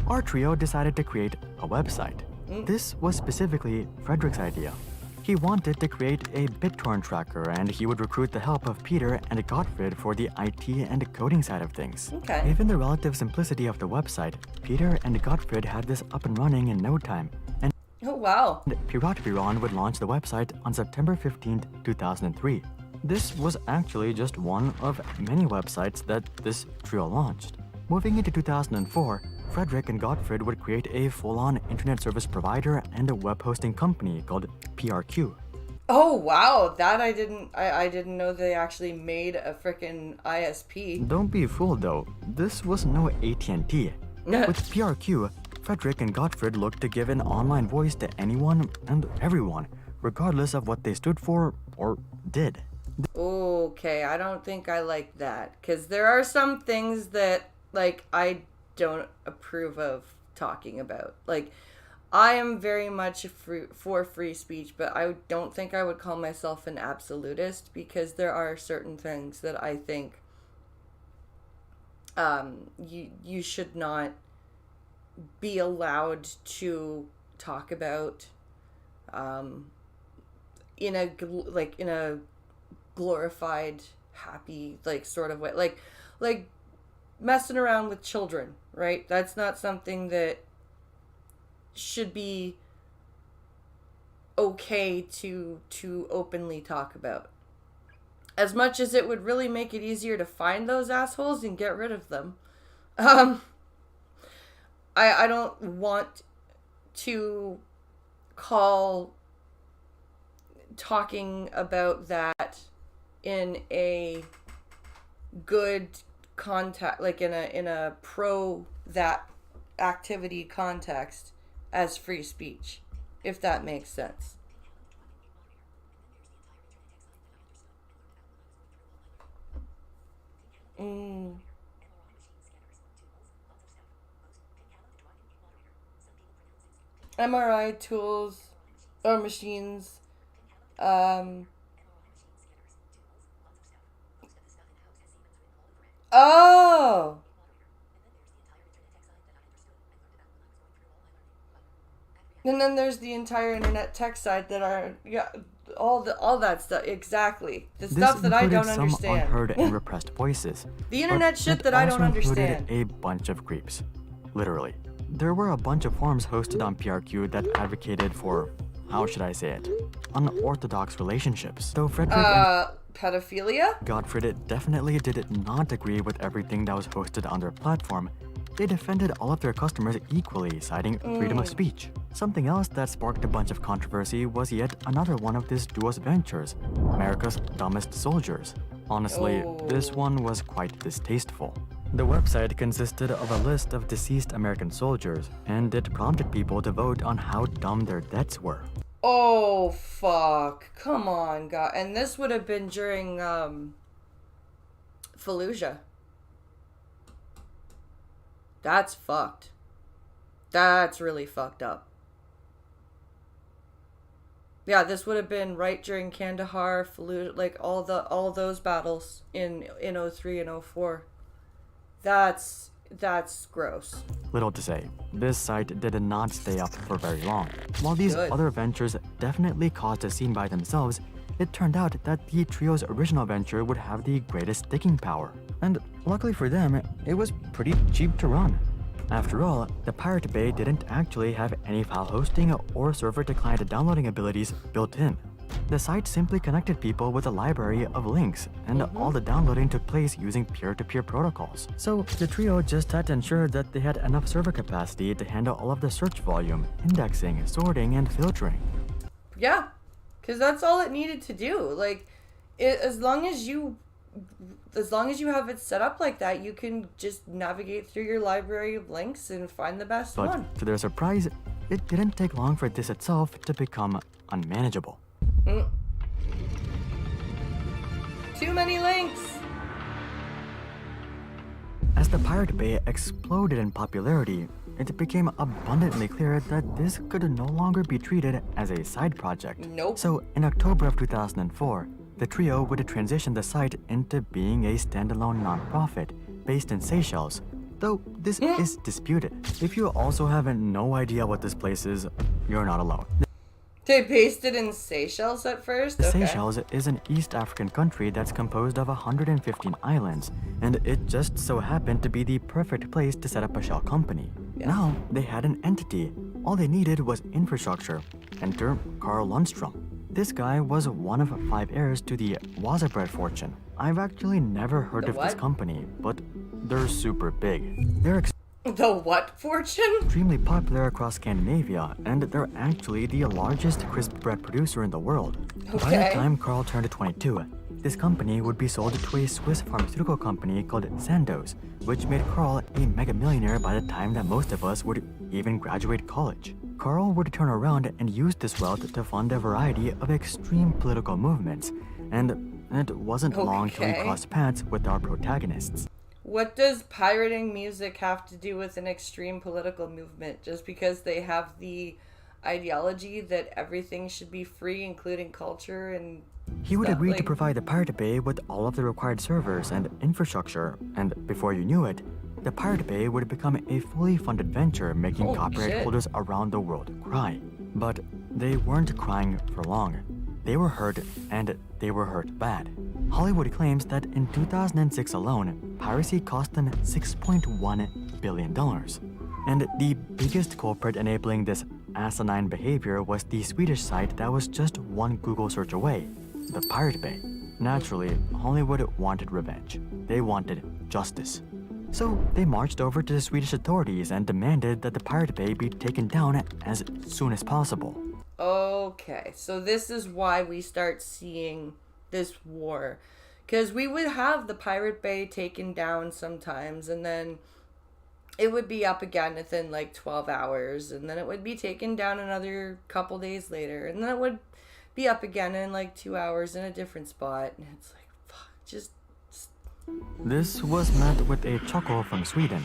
Our trio decided to create a website. This was specifically Frederick's idea. He wanted to create a BitTorrent tracker, and he would recruit the help of Peter and Gottfried for the IT and coding side of things. Okay. Given the relative simplicity of the website, Peter and Gottfried had this up and running in no time, and Oh, wow. Piratbyron would launch the website on September 15, 2003. This was actually just one of many websites that this trio launched. Moving into 2004, Frederick and Gottfried would create a full-on internet service provider and a web hosting company called PRQ. Oh, wow. That I didn't know they actually made a frickin' ISP. Don't be fooled though, this was no AT&T. With PRQ, Frederick and Gottfried looked to give an online voice to anyone and everyone, regardless of what they stood for or did. Okay, I don't think I like that. Because there are some things that, like, I don't approve of talking about. Like, I am very much for free speech, but I don't think I would call myself an absolutist, because there are certain things that I think you should not be allowed to talk about in a glorified, happy, like, sort of way. Like messing around with children, right? That's not something that should be okay to openly talk about. As much as it would really make it easier to find those assholes and get rid of them. I don't want to call talking about that in a good context, like in a pro that activity context, as free speech, if that makes sense. MRI tools or machines. Oh! And then there's the entire internet tech side that are, yeah, all that stuff, exactly. The stuff that I don't some understand. Unheard and repressed voices. The internet but shit it that I don't also included understand. A bunch of creeps. Literally. There were a bunch of forums hosted on PRQ that advocated for, how should I say it, unorthodox relationships. Though Frederick and Pedophilia? Gottfried definitely did not agree with everything that was hosted on their platform. They defended all of their customers equally, citing freedom of speech. Something else that sparked a bunch of controversy was yet another one of this duo's ventures, America's Dumbest Soldiers. Honestly, this one was quite distasteful. The website consisted of a list of deceased American soldiers, and it prompted people to vote on how dumb their deaths were. Oh, fuck. Come on, God. And this would have been during, Fallujah. That's fucked. That's really fucked up. Yeah, this would have been right during Kandahar, Fallujah, like all those battles in 03 and 04. That's gross. Little to say, this site did not stay up for very long. While these Good. other ventures definitely caused a scene by themselves, it turned out that the trio's original venture would have the greatest sticking power. And luckily for them, it was pretty cheap to run. After all, the Pirate Bay didn't actually have any file hosting or server-to-client downloading abilities built in. The site simply connected people with a library of links, and all the downloading took place using peer-to-peer protocols. So the trio just had to ensure that they had enough server capacity to handle all of the search volume, indexing, sorting, and filtering. Yeah, because that's all it needed to do. Like, as long as you have it set up like that, you can just navigate through your library of links and find the best But one. to their surprise, it didn't take long for this itself to become unmanageable. Too many links. As the Pirate Bay exploded in popularity, it became abundantly clear that this could no longer be treated as a side project. Nope. So, in October of 2004, the trio would transition the site into being a standalone nonprofit based in Seychelles, though this is disputed. If you also have no idea what this place is, you're not alone. They based it in Seychelles at first? Okay. Seychelles is an East African country that's composed of 115 islands, and it just so happened to be the perfect place to set up a shell company. Yeah. Now, they had an entity. All they needed was infrastructure. Enter Carl Lundstrom. This guy was one of 5 heirs to the Wasabread fortune. I've actually never heard The of this what? company, but they're super big. They're The what fortune? extremely popular across Scandinavia, and they're actually the largest crisp bread producer in the world. By the Okay. time Carl turned 22, this company would be sold to a Swiss pharmaceutical company called Sandoz, which made Carl a mega millionaire by the time that most of us would even graduate college. Carl would turn around and use this wealth to fund a variety of extreme political movements, and it wasn't long till he Okay. crossed paths with our protagonists. What does pirating music have to do with an extreme political movement? Just because they have the ideology that everything should be free, including culture and He would stuff, agree to like- provide the Pirate Bay with all of the required servers and infrastructure, and before you knew it, the Pirate Bay would become a fully funded venture, making Holy copyright shit. holders around the world cry. But they weren't crying for long. They were hurt, and they were hurt bad. Hollywood claims that in 2006 alone, piracy cost them $6.1 billion. And the biggest culprit enabling this asinine behavior was the Swedish site that was just one Google search away, the Pirate Bay. Naturally, Hollywood wanted revenge. They wanted justice. So they marched over to the Swedish authorities and demanded that the Pirate Bay be taken down as soon as possible. Okay, so this is why we start seeing this war. Because we would have the Pirate Bay taken down sometimes, and then it would be up again within like 12 hours, and then it would be taken down another couple days later, and then it would be up again in like 2 hours in a different spot. And it's like, fuck, just. This was met with a chuckle from Sweden.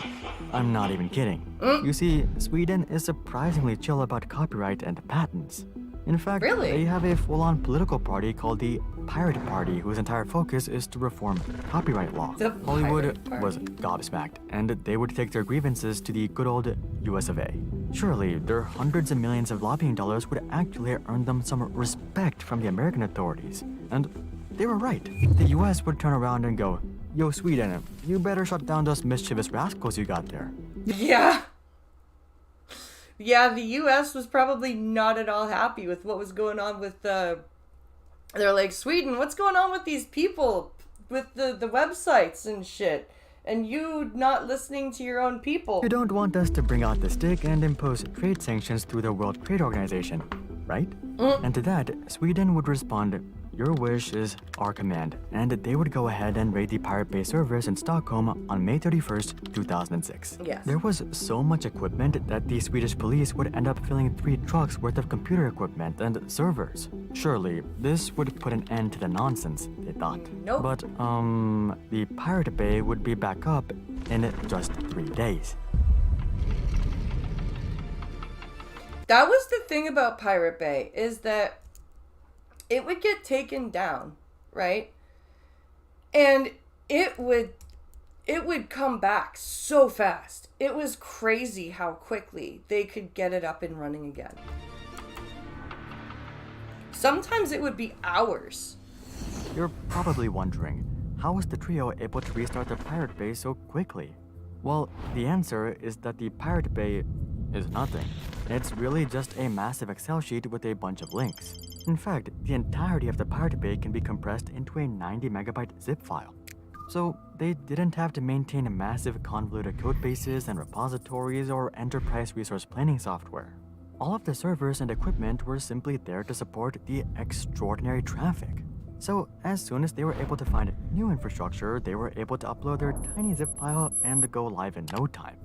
I'm not even kidding. You see, Sweden is surprisingly chill about copyright and patents. In fact, Really? they have a full-on political party called the Pirate Party, whose entire focus is to reform copyright law. The Hollywood Pirate was Party. gobsmacked, and they would take their grievances to the good old US of A. Surely, their hundreds of millions of lobbying dollars would actually earn them some respect from the American authorities. And they were right. The US would turn around and go, "Yo, Sweden, you better shut down those mischievous rascals you got there." Yeah. Yeah, the US was probably not at all happy with what was going on with they're like, Sweden, what's going on with these people with the websites and shit? And you not listening to your own people. You don't want us to bring out the stick and impose trade sanctions through the World Trade Organization, right? And to that, Sweden would respond, "Your wish is our command," and they would go ahead and raid the Pirate Bay servers in Stockholm on May 31st, 2006. Yes. There was so much equipment that the Swedish police would end up filling 3 trucks worth of computer equipment and servers. Surely, this would put an end to the nonsense, they thought. Nope. But, the Pirate Bay would be back up in just 3 days. That was the thing about Pirate Bay, is that it would get taken down, right? And it would come back so fast. It was crazy how quickly they could get it up and running again. Sometimes it would be hours. You're probably wondering, how was the trio able to restart the Pirate Bay so quickly? Well, the answer is that the Pirate Bay is nothing. It's really just a massive Excel sheet with a bunch of links. In fact, the entirety of the Pirate Bay can be compressed into a 90 megabyte zip file. So they didn't have to maintain massive convoluted code bases and repositories or enterprise resource planning software. All of the servers and equipment were simply there to support the extraordinary traffic. So as soon as they were able to find new infrastructure, they were able to upload their tiny zip file and go live in no time.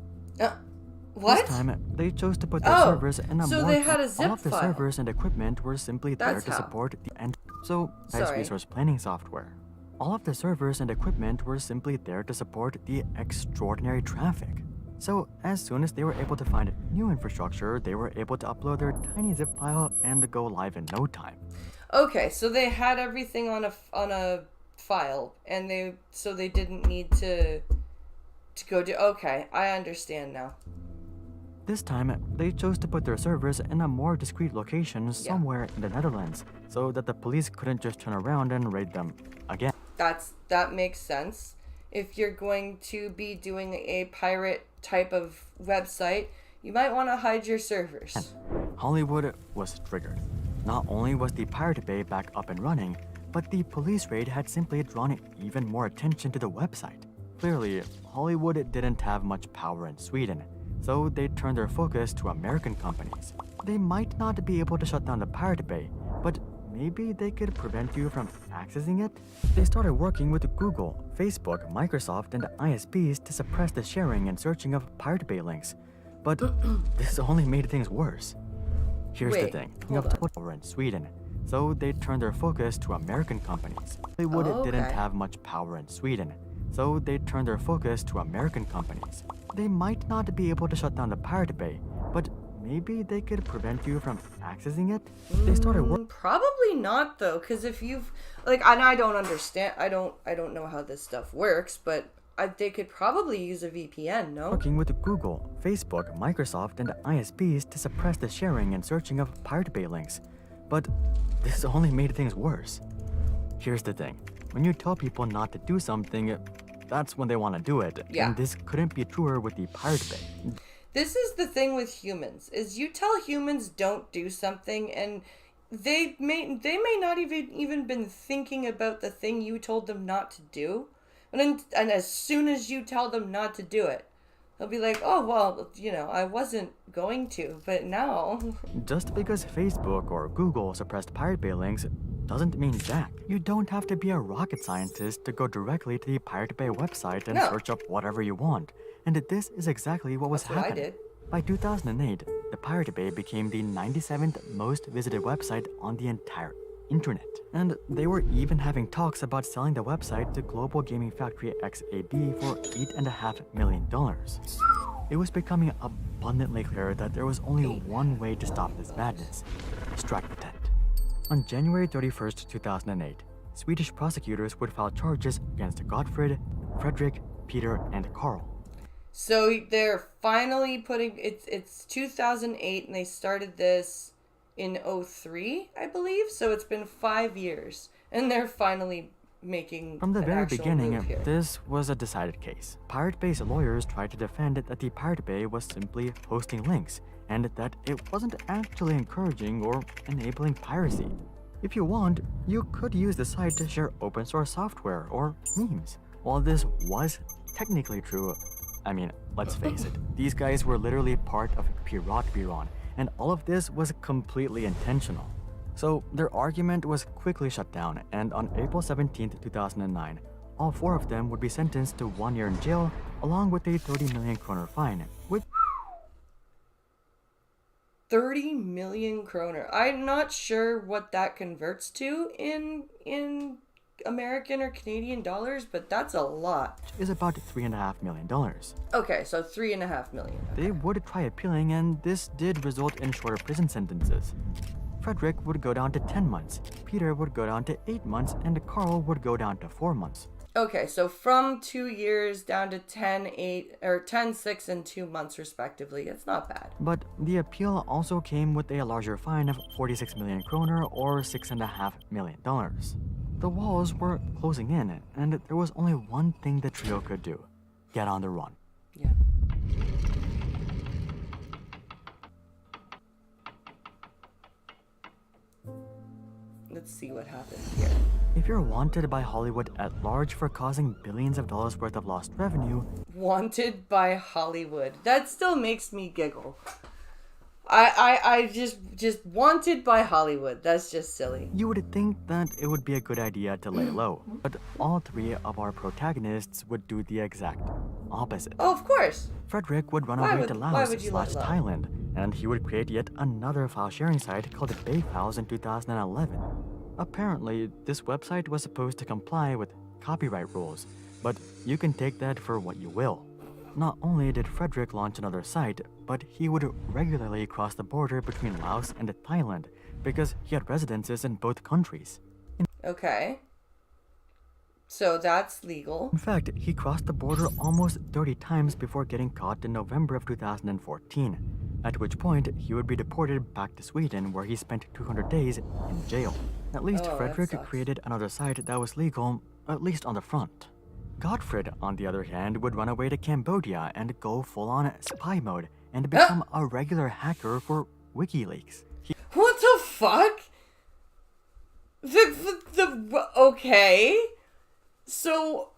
What? This time, they chose to put their Oh, servers in a so more... they had a zip All of the file. servers and equipment were simply there That's to how. support the enterprise Sorry. resource planning software. All of the servers and equipment were simply there to support the extraordinary traffic. So as soon as they were able to find new infrastructure, they were able to upload their tiny zip file and go live in no time. Okay, so they had everything on a file, and they didn't need to go to. Okay, I understand now. This time, they chose to put their servers in a more discreet location somewhere in the Netherlands, so that the police couldn't just turn around and raid them again. That makes sense. If you're going to be doing a pirate type of website, you might want to hide your servers. Hollywood was triggered. Not only was the Pirate Bay back up and running, but the police raid had simply drawn even more attention to the website. Clearly, Hollywood didn't have much power in Sweden, so they turned their focus to American companies. They might not be able to shut down the Pirate Bay, but maybe they could prevent you from accessing it? They started working with Google, Facebook, Microsoft, and ISPs to suppress the sharing and searching of Pirate Bay links. But this only made things worse. Here's the thing. You have power in Sweden, so they turned their focus to American companies. Hollywood didn't have much power in Sweden, so they turned their focus to American companies. They might not be able to shut down the Pirate Bay, but maybe they could prevent you from accessing it? They started working. Probably not, though, because if you've and I don't understand. I don't know how this stuff works, but they could probably use a VPN, no? Working with Google, Facebook, Microsoft, and ISPs to suppress the sharing and searching of Pirate Bay links. But this only made things worse. Here's the thing. When you tell people not to do something, that's when they want to do it. Yeah. And this couldn't be truer with the Pirate Bay. This is the thing with humans, is you tell humans don't do something, and they may not even been thinking about the thing you told them not to do. And as soon as you tell them not to do it, they'll be like, oh, well, I wasn't going to, but now. Just because Facebook or Google suppressed Pirate Bay links doesn't mean jack. You don't have to be a rocket scientist to go directly to the Pirate Bay website and search up whatever you want. And this is exactly what was happening. What I did. By 2008, the Pirate Bay became the 97th most visited website on the entire internet. And they were even having talks about selling the website to global gaming factory XAB for $8.5 million. It was becoming abundantly clear that there was only one way to stop this madness: strike the tent. On January 31st, 2008, Swedish prosecutors would file charges against Gottfried, Fredrik, Peter, and Carl. So they're finally putting it's 2008, and they started this in 2003, I believe. So it's been 5 years, and they're finally making From the an very actual beginning, move here. this was a decided case. Pirate Bay's lawyers tried to defend that the Pirate Bay was simply hosting links, and that it wasn't actually encouraging or enabling piracy. If you want, you could use the site to share open source software or memes. While this was technically true, I mean, let's face it, these guys were literally part of Piratbyrån, and all of this was completely intentional. So their argument was quickly shut down, and on April 17, 2009, all four of them would be sentenced to 1 year in jail, along with a 30 million kroner fine, which 30 million kroner. I'm not sure what that converts to in American or Canadian dollars, but that's a lot. is about $3.5 million. Okay, so 3.5 million. They would try appealing, and this did result in shorter prison sentences. Fredrik would go down to 10 months, Peter would go down to 8 months, and Carl would go down to 4 months. Okay, so from 2 years down to 10, 8, or 10, 6, and 2 months respectively. It's not bad. But the appeal also came with a larger fine of 46 million kroner or $6.5 million. The walls were closing in, and there was only one thing the trio could do: get on the run. Yeah. Let's see what happens here. If you're wanted by Hollywood at large for causing billions of dollars worth of lost revenue, Wanted by Hollywood. That still makes me giggle. I just wanted by Hollywood. That's just silly. you would think that it would be a good idea to lay low. But all three of our protagonists would do the exact opposite. Oh, of course. Fredrik would run Why away would- to why Laos would you slash let low? Thailand, and he would create yet another file sharing site called Bay Files in 2011. Apparently, this website was supposed to comply with copyright rules, but you can take that for what you will. not only did Frederick launch another site, but he would regularly cross the border between Laos and Thailand because he had residences in both countries. Okay. So that's legal. In fact, he crossed the border almost 30 times before getting caught in November of 2014, at which point he would be deported back to Sweden where he spent 200 days in jail. At least Oh, that Frederick sucks. created another site that was legal, at least on the front. Gottfried, on the other hand, would run away to Cambodia and go full-on spy mode and become a regular hacker for WikiLeaks. What the fuck? Okay. So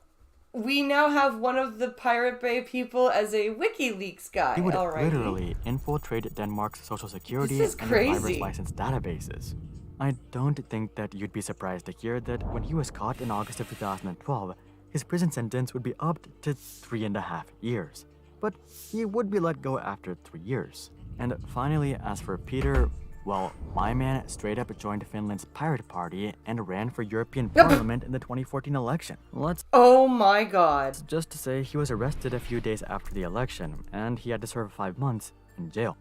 we now have one of the Pirate Bay people as a WikiLeaks guy. He would Alrighty. literally infiltrate Denmark's social security This is and driver's crazy. license databases. I don't think that you'd be surprised to hear that when he was caught in August of 2012, his prison sentence would be upped to 3.5 years. But he would be let go after 3 years. And finally, as for Peter, well, my man straight up joined Finland's Pirate Party and ran for European Parliament in the 2014 election. Let's Oh my god. just say he was arrested a few days after the election, and he had to serve 5 months in jail.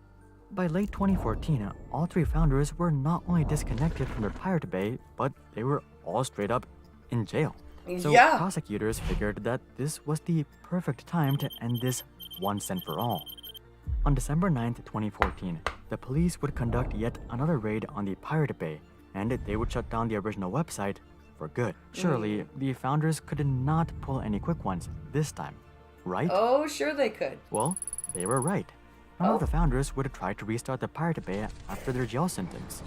By late 2014, all 3 founders were not only disconnected from their Pirate Bay, but they were all straight up in jail. So Yeah. prosecutors figured that this was the perfect time to end this once and for all. On December 9th, 2014, the police would conduct yet another raid on the Pirate Bay, and they would shut down the original website for good. Surely, the founders could not pull any quick ones this time, right? Oh, sure they could. Well, they were right. None Oh. of the founders would try to restart the Pirate Bay after their jail sentence.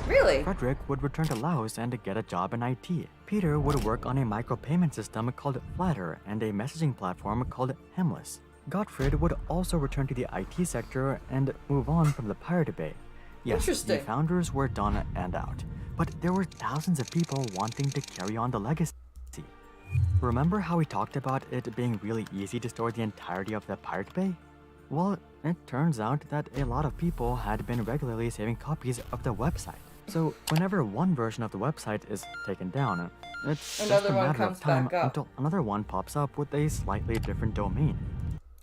Really? Frederick would return to Laos and get a job in IT. Peter would work on a micropayment system called Flatter and a messaging platform called Hemless. Gottfried would also return to the IT sector and move on from the Pirate Bay. Yes, the Interesting. founders were done and out, but there were thousands of people wanting to carry on the legacy. Remember how we talked about it being really easy to store the entirety of the Pirate Bay? Well, it turns out that a lot of people had been regularly saving copies of the website. So whenever one version of the website is taken down, it's just Another a one matter of comes time back up. until another one pops up with a slightly different domain.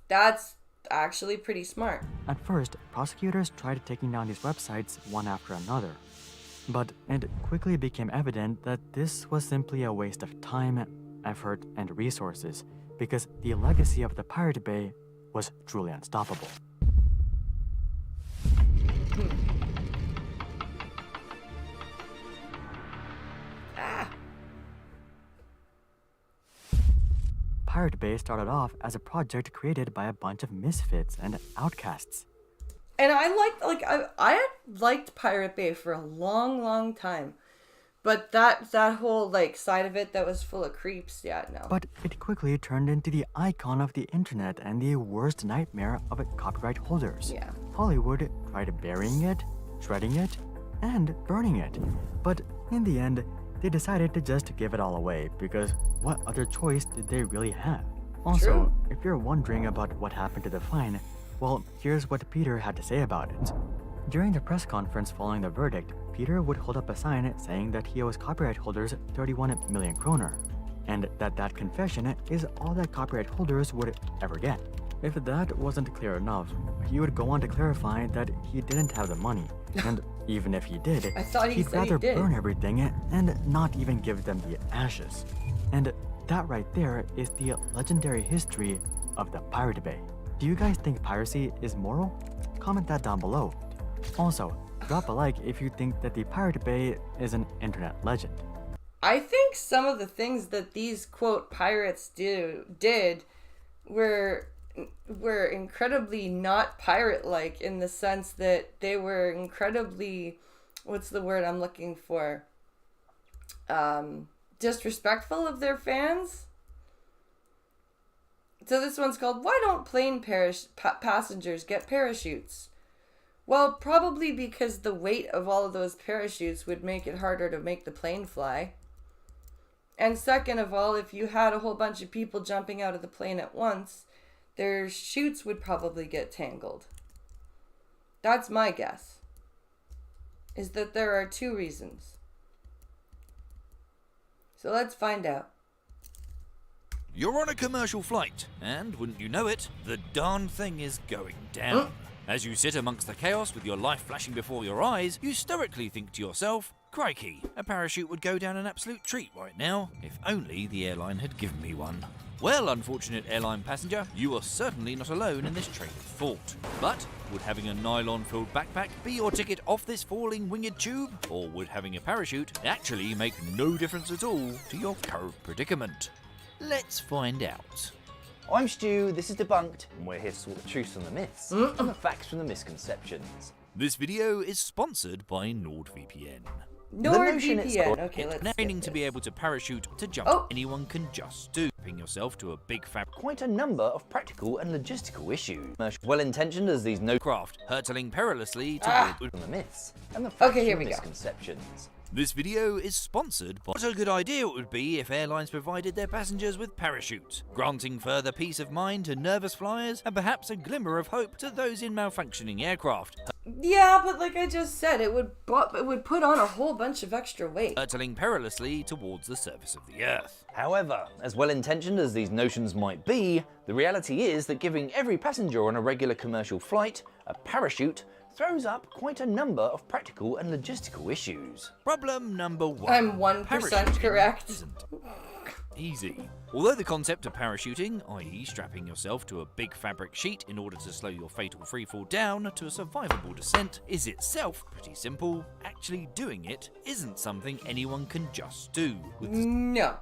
That's actually pretty smart. At first, prosecutors tried taking down these websites one after another. But it quickly became evident that this was simply a waste of time, effort, and resources, because the legacy of the Pirate Bay was truly unstoppable. Pirate Bay started off as a project created by a bunch of misfits and outcasts. And I had liked Pirate Bay for a long time. But that whole side of it that was full of creeps, yeah, no. But it quickly turned into the icon of the internet and the worst nightmare of copyright holders. Yeah. Hollywood tried burying it, shredding it, and burning it. But in the end, they decided to just give it all away because what other choice did they really have? Also, True. if you're wondering about what happened to the fine, well, here's what Peter had to say about it. During the press conference following the verdict, Peter would hold up a sign saying that he owes copyright holders 31 million kroner, and that confession is all that copyright holders would ever get. If that wasn't clear enough, he would go on to clarify that he didn't have the money, and even if he did, I thought he he'd said he rather did. burn everything and not even give them the ashes. And that right there is the legendary history of the Pirate Bay. Do you guys think piracy is moral? Comment that down below. Also, drop a like if you think that the Pirate Bay is an internet legend. I think some of the things that these quote pirates did were incredibly not pirate-like in the sense that they were incredibly, what's the word I'm looking for? Disrespectful of their fans. So this one's called, Why Don't Plane Passengers Get Parachutes? Well, probably because the weight of all of those parachutes would make it harder to make the plane fly. And second of all, if you had a whole bunch of people jumping out of the plane at once, their chutes would probably get tangled. That's my guess. Is that there are 2 reasons. So let's find out. You're on a commercial flight, and wouldn't you know it, the darn thing is going down. As you sit amongst the chaos with your life flashing before your eyes, you stoically think to yourself, crikey, a parachute would go down an absolute treat right now, if only the airline had given me one. Well, unfortunate airline passenger, you are certainly not alone in this train of thought. But would having a nylon-filled backpack be your ticket off this falling winged tube? Or would having a parachute actually make no difference at all to your current predicament? Let's find out. I'm Stu, this is Debunked, and we're here to sort the truths from the myths and the facts from the misconceptions. This video is sponsored by NordVPN. NordVPN. Okay, let's training to be able to parachute to jump anyone can just do. Ping yourself to a big Quite a number of practical and logistical issues. Well-intentioned as these craft, hurtling perilously toward the myths and the facts here from we the go. misconceptions. This video is sponsored by... What a good idea it would be if airlines provided their passengers with parachutes, granting further peace of mind to nervous flyers and perhaps a glimmer of hope to those in malfunctioning aircraft. Yeah, but like I just said, it would put on a whole bunch of extra weight. Hurtling perilously towards the surface of the Earth. However, as well-intentioned as these notions might be, the reality is that giving every passenger on a regular commercial flight a parachute throws up quite a number of practical and logistical issues. Problem number one. I'm 1% correct. Isn't easy. Although the concept of parachuting, i.e. strapping yourself to a big fabric sheet in order to slow your fatal freefall down to a survivable descent, is itself pretty simple, actually doing it isn't something anyone can just do. No.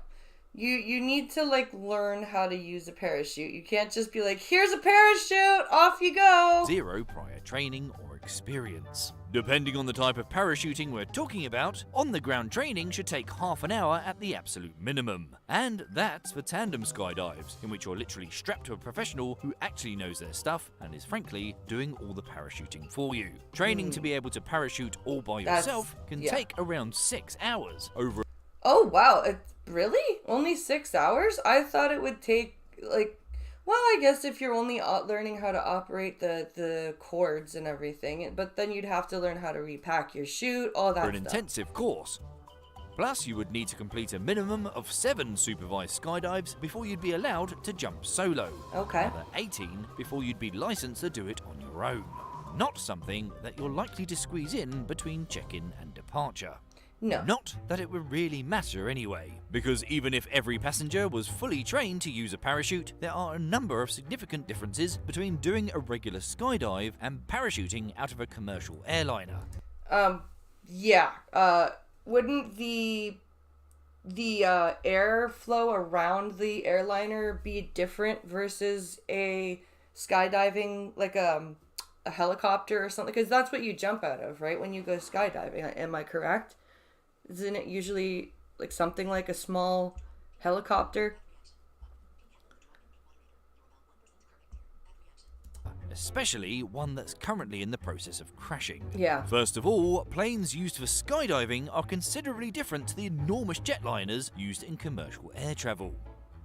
You need to like learn how to use a parachute. You can't just be like, here's a parachute, off you go. Zero prior training or experience. Depending on the type of parachuting we're talking about, on-the-ground training should take half an hour at the absolute minimum. And that's for tandem skydives, in which you're literally strapped to a professional who actually knows their stuff and is frankly doing all the parachuting for you. Training to be able to parachute all by yourself can take around 6 hours over. Oh wow, really? Only 6 hours? I thought it would take like, well, I guess if you're only learning how to operate the cords and everything, but then you'd have to learn how to repack your chute, all that For an stuff. intensive course. Plus, you would need to complete a minimum of 7 supervised skydives before you'd be allowed to jump solo. Okay. Another 18 before you'd be licensed to do it on your own. Not something that you're likely to squeeze in between check-in and departure. No. Not that it would really matter anyway, because even if every passenger was fully trained to use a parachute, there are a number of significant differences between doing a regular skydive and parachuting out of a commercial airliner. Yeah. Wouldn't the airflow around the airliner be different versus a skydiving, like a helicopter or something? Because that's what you jump out of, right? When you go skydiving, am I correct? Isn't it usually like something like a small helicopter? Especially one that's currently in the process of crashing. Yeah. First of all, planes used for skydiving are considerably different to the enormous jetliners used in commercial air travel.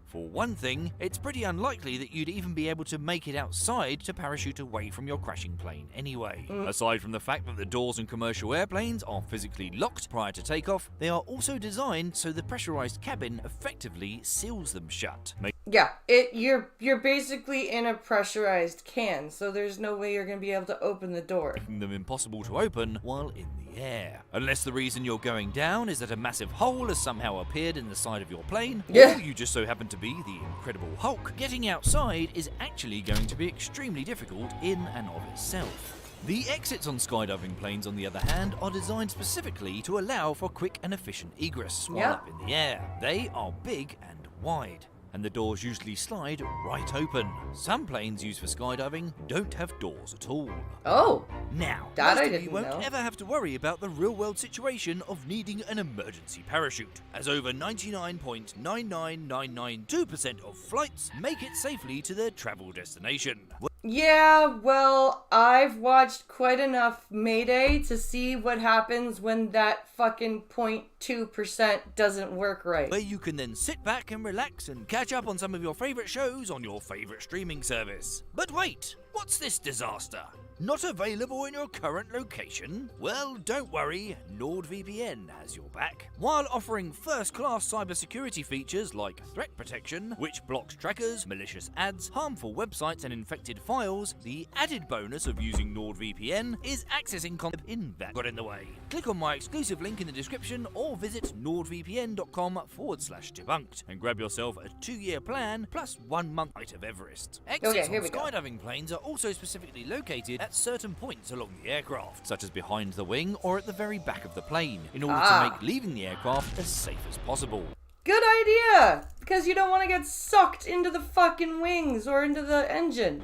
For one thing, it's pretty unlikely that you'd even be able to make it outside to parachute away from your crashing plane anyway. Aside from the fact that the doors in commercial airplanes are physically locked prior to takeoff, they are also designed so the pressurized cabin effectively seals them shut. Yeah, you're basically in a pressurized can, so there's no way you're going to be able to open the door. Making them impossible to open while in the air. Unless the reason you're going down is that a massive hole has somehow appeared in the side of your plane, Yeah. or you just so happen to be the Incredible Hulk, getting outside is actually going to be extremely difficult in and of itself. The exits on skydiving planes, on the other hand, are designed specifically to allow for quick and efficient egress while up in the air. They are big and wide, and the doors usually slide right open. Some planes used for skydiving don't have doors at all. Oh, now, that most I of you didn't won't know. ever have to worry about the real-world situation of needing an emergency parachute, as over 99.99992% of flights make it safely to their travel destination. yeah, well, I've watched quite enough Mayday to see what happens when that fucking 0.2% doesn't work right. Where you can then sit back and relax and catch up on some of your favourite shows on your favourite streaming service. But wait, what's this disaster? Not available in your current location? Well, don't worry, NordVPN has your back. While offering first-class cybersecurity features like threat protection, which blocks trackers, malicious ads, harmful websites and infected files, the added bonus of using NordVPN is accessing content in that got in the way. Click on my exclusive link in the description or visit nordvpn.com/debunked and grab yourself a 2-year plan plus 1 month height of Everest. Exits on skydiving planes are also specifically located at certain points along the aircraft, such as behind the wing or at the very back of the plane, in order to make leaving the aircraft as safe as possible. Good idea! Because you don't want to get sucked into the fucking wings or into the engine.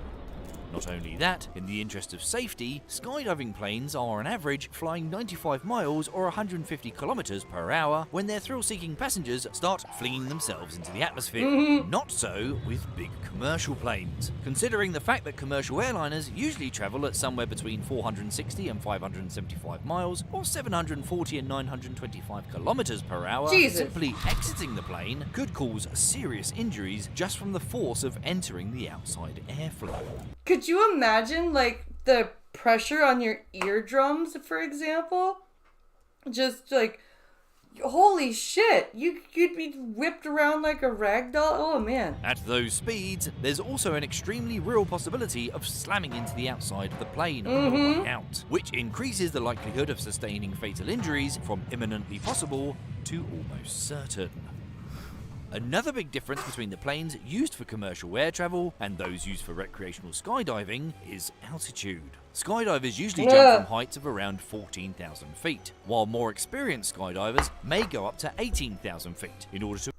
Not only that, in the interest of safety, skydiving planes are on average flying 95 miles or 150 kilometers per hour when their thrill-seeking passengers start flinging themselves into the atmosphere. Not so with big commercial planes. Considering the fact that commercial airliners usually travel at somewhere between 460 and 575 miles or 740 and 925 kilometers per hour, simply exiting the plane could cause serious injuries just from the force of entering the outside airflow. Could you imagine, like, the pressure on your eardrums, for example? Just, like, holy shit, you'd be whipped around like a rag doll? Oh, man. At those speeds, there's also an extremely real possibility of slamming into the outside of the plane on the way out, which increases the likelihood of sustaining fatal injuries from imminently possible to almost certain. Another big difference between the planes used for commercial air travel and those used for recreational skydiving is altitude. Skydivers usually jump from heights of around 14,000 feet, while more experienced skydivers may go up to 18,000 feet in order to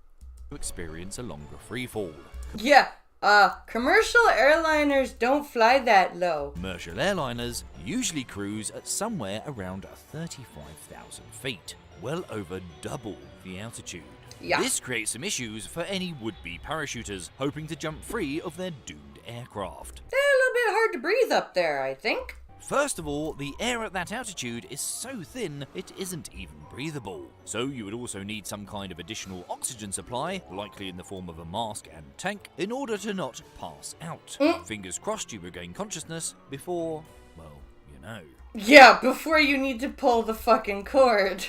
experience a longer freefall. Yeah, commercial airliners don't fly that low. Commercial airliners usually cruise at somewhere around 35,000 feet, well over double the altitude. Yeah. This creates some issues for any would-be parachuters hoping to jump free of their doomed aircraft. They're a little bit hard to breathe up there, I think. First of all, the air at that altitude is so thin it isn't even breathable. So you would also need some kind of additional oxygen supply, likely in the form of a mask and tank, in order to not pass out. Fingers crossed you regain consciousness before, well, you know. Yeah, before you need to pull the fucking cord.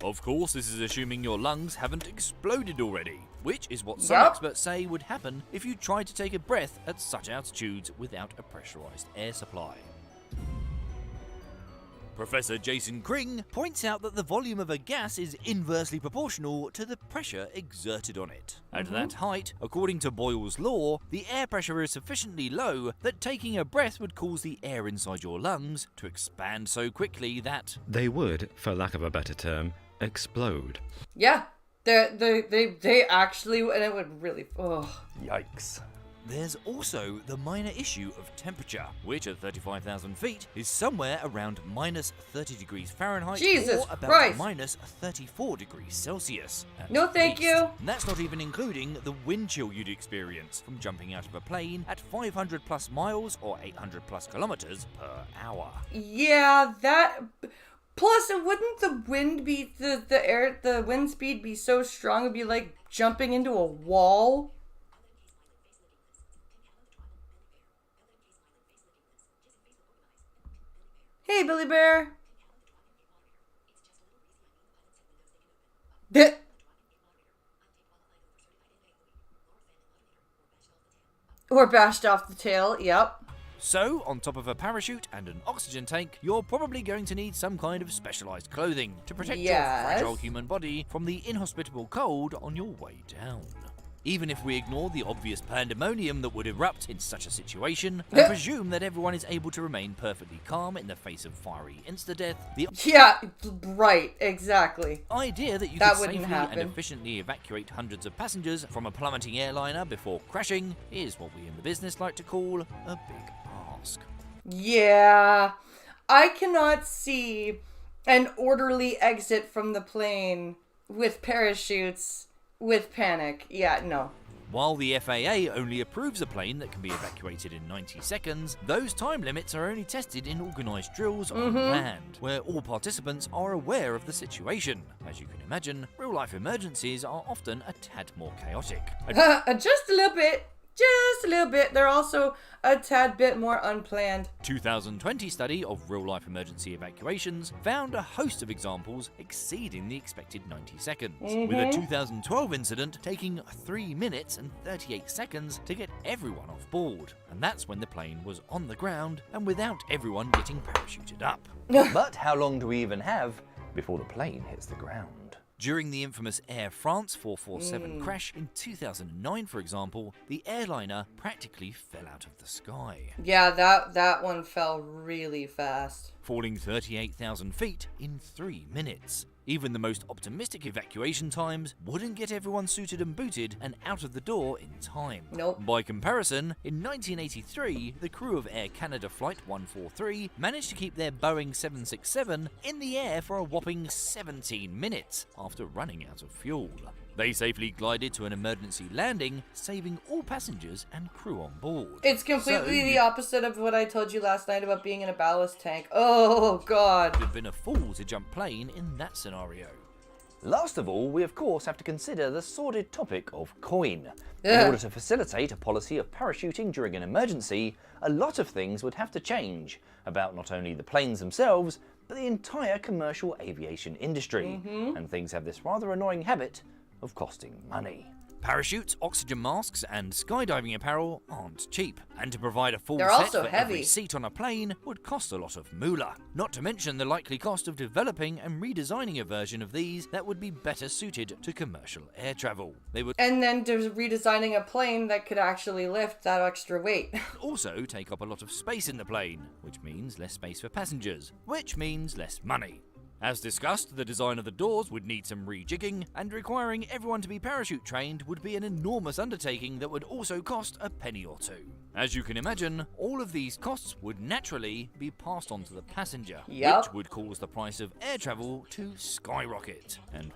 Of course, this is assuming your lungs haven't exploded already, which is what some experts say would happen if you tried to take a breath at such altitudes without a pressurized air supply. Professor Jason Kring points out that the volume of a gas is inversely proportional to the pressure exerted on it. At that height, according to Boyle's law, the air pressure is sufficiently low that taking a breath would cause the air inside your lungs to expand so quickly that they would, for lack of a better term, explode. Yeah, they actually, and it would really, Yikes. There's also the minor issue of temperature, which at 35,000 feet is somewhere around minus 30 degrees Fahrenheit or about minus 34 degrees Celsius. No thank you. And that's not even including the wind chill you'd experience from jumping out of a plane at 500 plus miles or 800 plus kilometers per hour. Yeah, that... Plus, wouldn't the wind be, the wind speed be so strong it'd be like jumping into a wall? Hey, Billy Bear. Or bashed off the tail, yep. So, on top of a parachute and an oxygen tank, you're probably going to need some kind of specialized clothing to protect your fragile human body from the inhospitable cold on your way down. Even if we ignore the obvious pandemonium that would erupt in such a situation, and presume that everyone is able to remain perfectly calm in the face of fiery insta-death, the exactly. idea that you could safely and efficiently evacuate hundreds of passengers from a plummeting airliner before crashing is what we in the business like to call a big ask. Yeah, I cannot see an orderly exit from the plane with parachutes with panic. Yeah, no. While the FAA only approves a plane that can be evacuated in 90 seconds, those time limits are only tested in organised drills on land, where all participants are aware of the situation. As you can imagine, real-life emergencies are often a tad more chaotic. Just a little bit. Just a little bit. They're also a tad bit more unplanned. 2020 study of real-life emergency evacuations found a host of examples exceeding the expected 90 seconds, with a 2012 incident taking 3 minutes and 38 seconds to get everyone off board. And that's when the plane was on the ground and without everyone getting parachuted up. But how long do we even have before the plane hits the ground? During the infamous Air France 447 crash in 2009, for example, the airliner practically fell out of the sky. Yeah, that one fell really fast. Falling 38,000 feet in 3 minutes. Even the most optimistic evacuation times wouldn't get everyone suited and booted and out of the door in time. Nope. By comparison, in 1983, the crew of Air Canada Flight 143 managed to keep their Boeing 767 in the air for a whopping 17 minutes after running out of fuel. They safely glided to an emergency landing, saving all passengers and crew on board. It's completely the opposite of what I told you last night about being in a ballast tank. Oh, God. You'd have been a fool to jump plane in that scenario. Last of all, we of course have to consider the sordid topic of coin. In order to facilitate a policy of parachuting during an emergency, a lot of things would have to change about not only the planes themselves, but the entire commercial aviation industry. And things have this rather annoying habit of costing money. Parachutes, oxygen masks, and skydiving apparel aren't cheap, and to provide a full They're set also for heavy. every seat on a plane would cost a lot of moolah. Not to mention the likely cost of developing and redesigning a version of these that would be better suited to commercial air travel. They would And then there's redesigning a plane that could actually lift that extra weight. also take up a lot of space in the plane, which means less space for passengers, which means less money. As discussed, the design of the doors would need some rejigging, and requiring everyone to be parachute trained would be an enormous undertaking that would also cost a penny or two. As you can imagine, all of these costs would naturally be passed on to the passenger, Yep. which would cause the price of air travel to skyrocket. And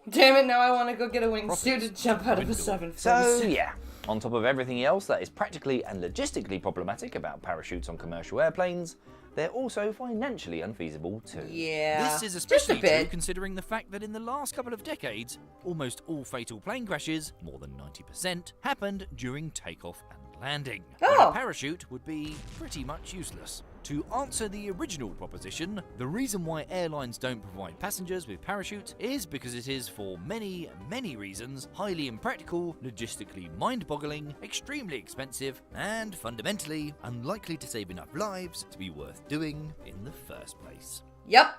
Damn it, now I want to go get a wingsuit and jump out of a 747. So yeah, on top of everything else that is practically and logistically problematic about parachutes on commercial airplanes, they're also financially unfeasible too. Yeah, this is just especially a bit. true considering the fact that in the last couple of decades, almost all fatal plane crashes, more than 90%, happened during takeoff and landing, when Oh. a parachute would be pretty much useless. To answer the original proposition, the reason why airlines don't provide passengers with parachutes is because it is, for many, many reasons, highly impractical, logistically mind-boggling, extremely expensive, and fundamentally unlikely to save enough lives to be worth doing in the first place. Yep,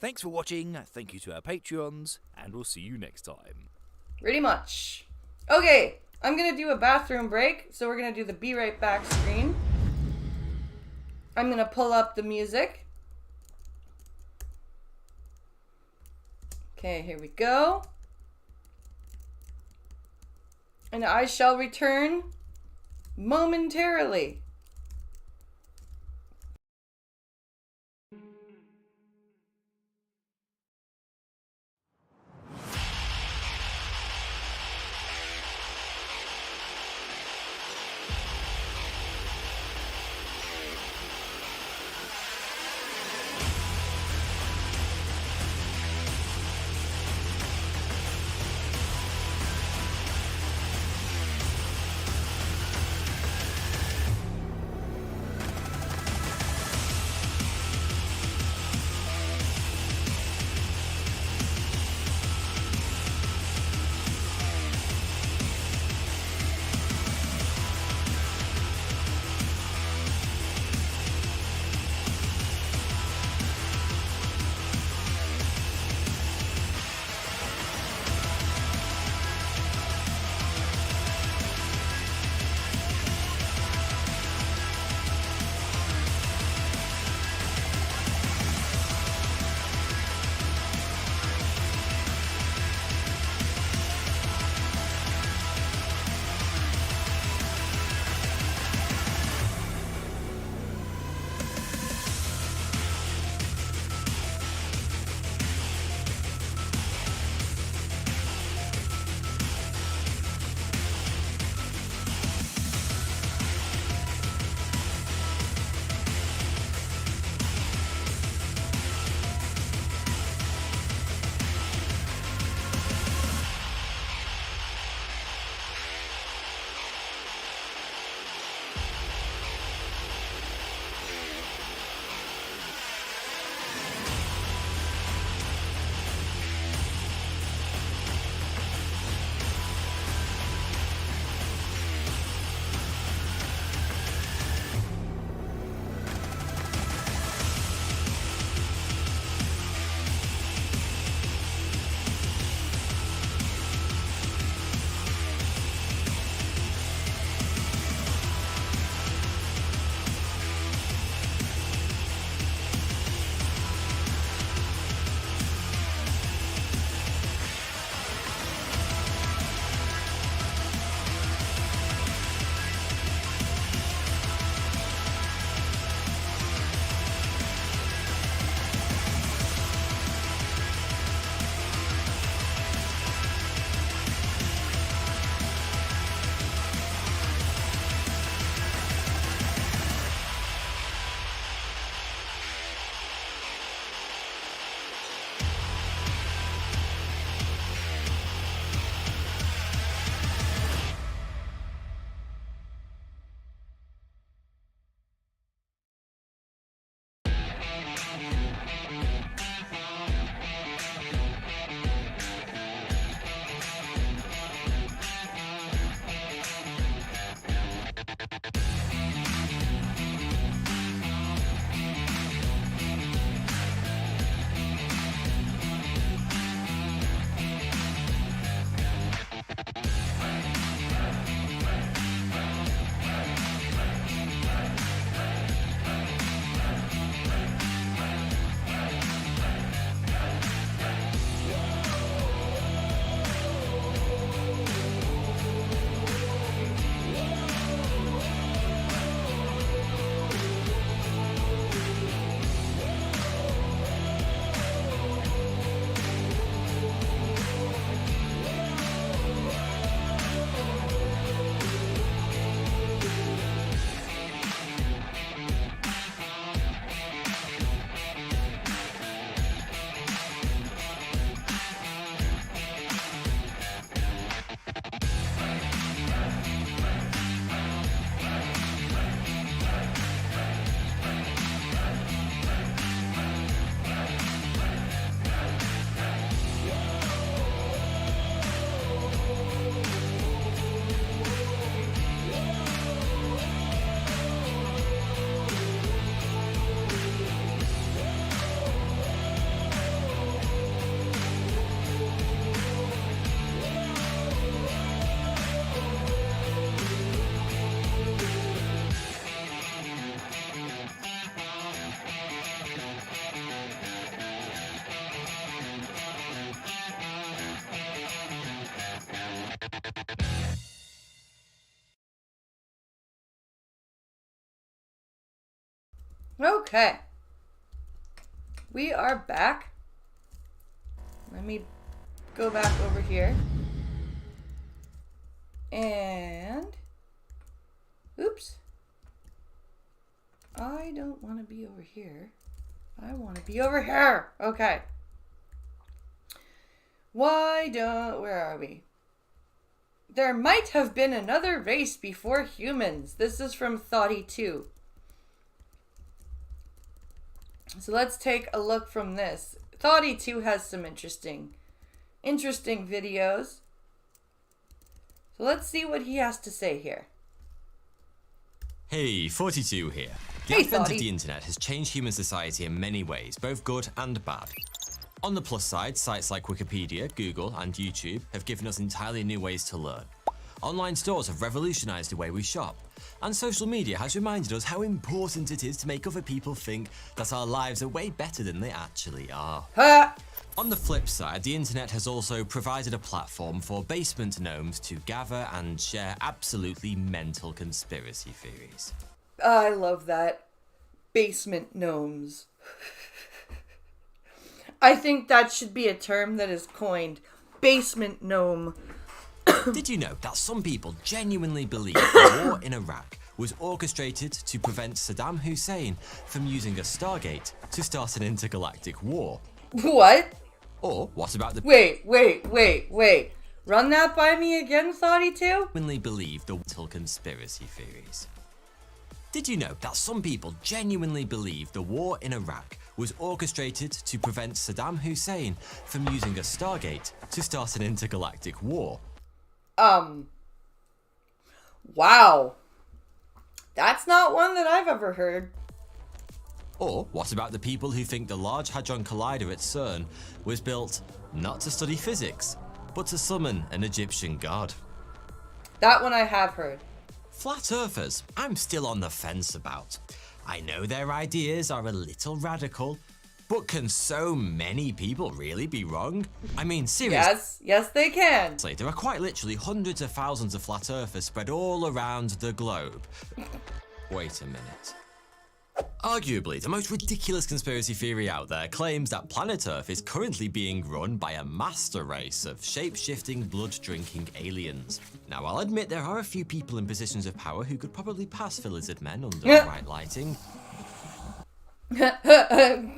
Thanks for watching, thank you to our Patreons, and we'll see you next time. pretty much. Okay, I'm going to do a bathroom break, so we're going to do the Be Right Back screen. I'm going to pull up the music. Okay, here we go. And I shall return momentarily. Okay. We are back. Let me go back over here. And... oops. I don't want to be over here. I want to be over here. Okay. Where are we? There might have been another race before humans. This is from Thoughty2. So let's take a look from this. Thoughty2 has some interesting videos. So let's see what he has to say here. Hey, 42 here. The Hey, advent Thoughty. of the internet has changed human society in many ways, both good and bad. On the plus side, sites like Wikipedia, Google, and YouTube have given us entirely new ways to learn. Online stores have revolutionized the way we shop. And social media has reminded us how important it is to make other people think that our lives are way better than they actually are. On the flip side, the internet has also provided a platform for basement gnomes to gather and share absolutely mental conspiracy theories. I love that. Basement gnomes. I think that should be a term that is coined. Basement gnome. Did you know that some people genuinely believe the war in Iraq was orchestrated to prevent Saddam Hussein from using a Stargate to start an intergalactic war? What? Or what about the Wait. Run that by me again, Thoughty2? genuinely believe the mental conspiracy theories? Did you know that some people genuinely believe the war in Iraq was orchestrated to prevent Saddam Hussein from using a Stargate to start an intergalactic war? Wow. That's not one that I've ever heard. Or what about the people who think the Large Hadron Collider at CERN was built not to study physics, but to summon an Egyptian god? That one I have heard. Flat Earthers, I'm still on the fence about. I know their ideas are a little radical, but can so many people really be wrong? I mean, seriously. Yes, they can. There are quite literally hundreds of thousands of flat earthers spread all around the globe. Wait a minute. Arguably, the most ridiculous conspiracy theory out there claims that planet Earth is currently being run by a master race of shape-shifting, blood-drinking aliens. Now, I'll admit there are a few people in positions of power who could probably pass for lizard men under the right lighting. I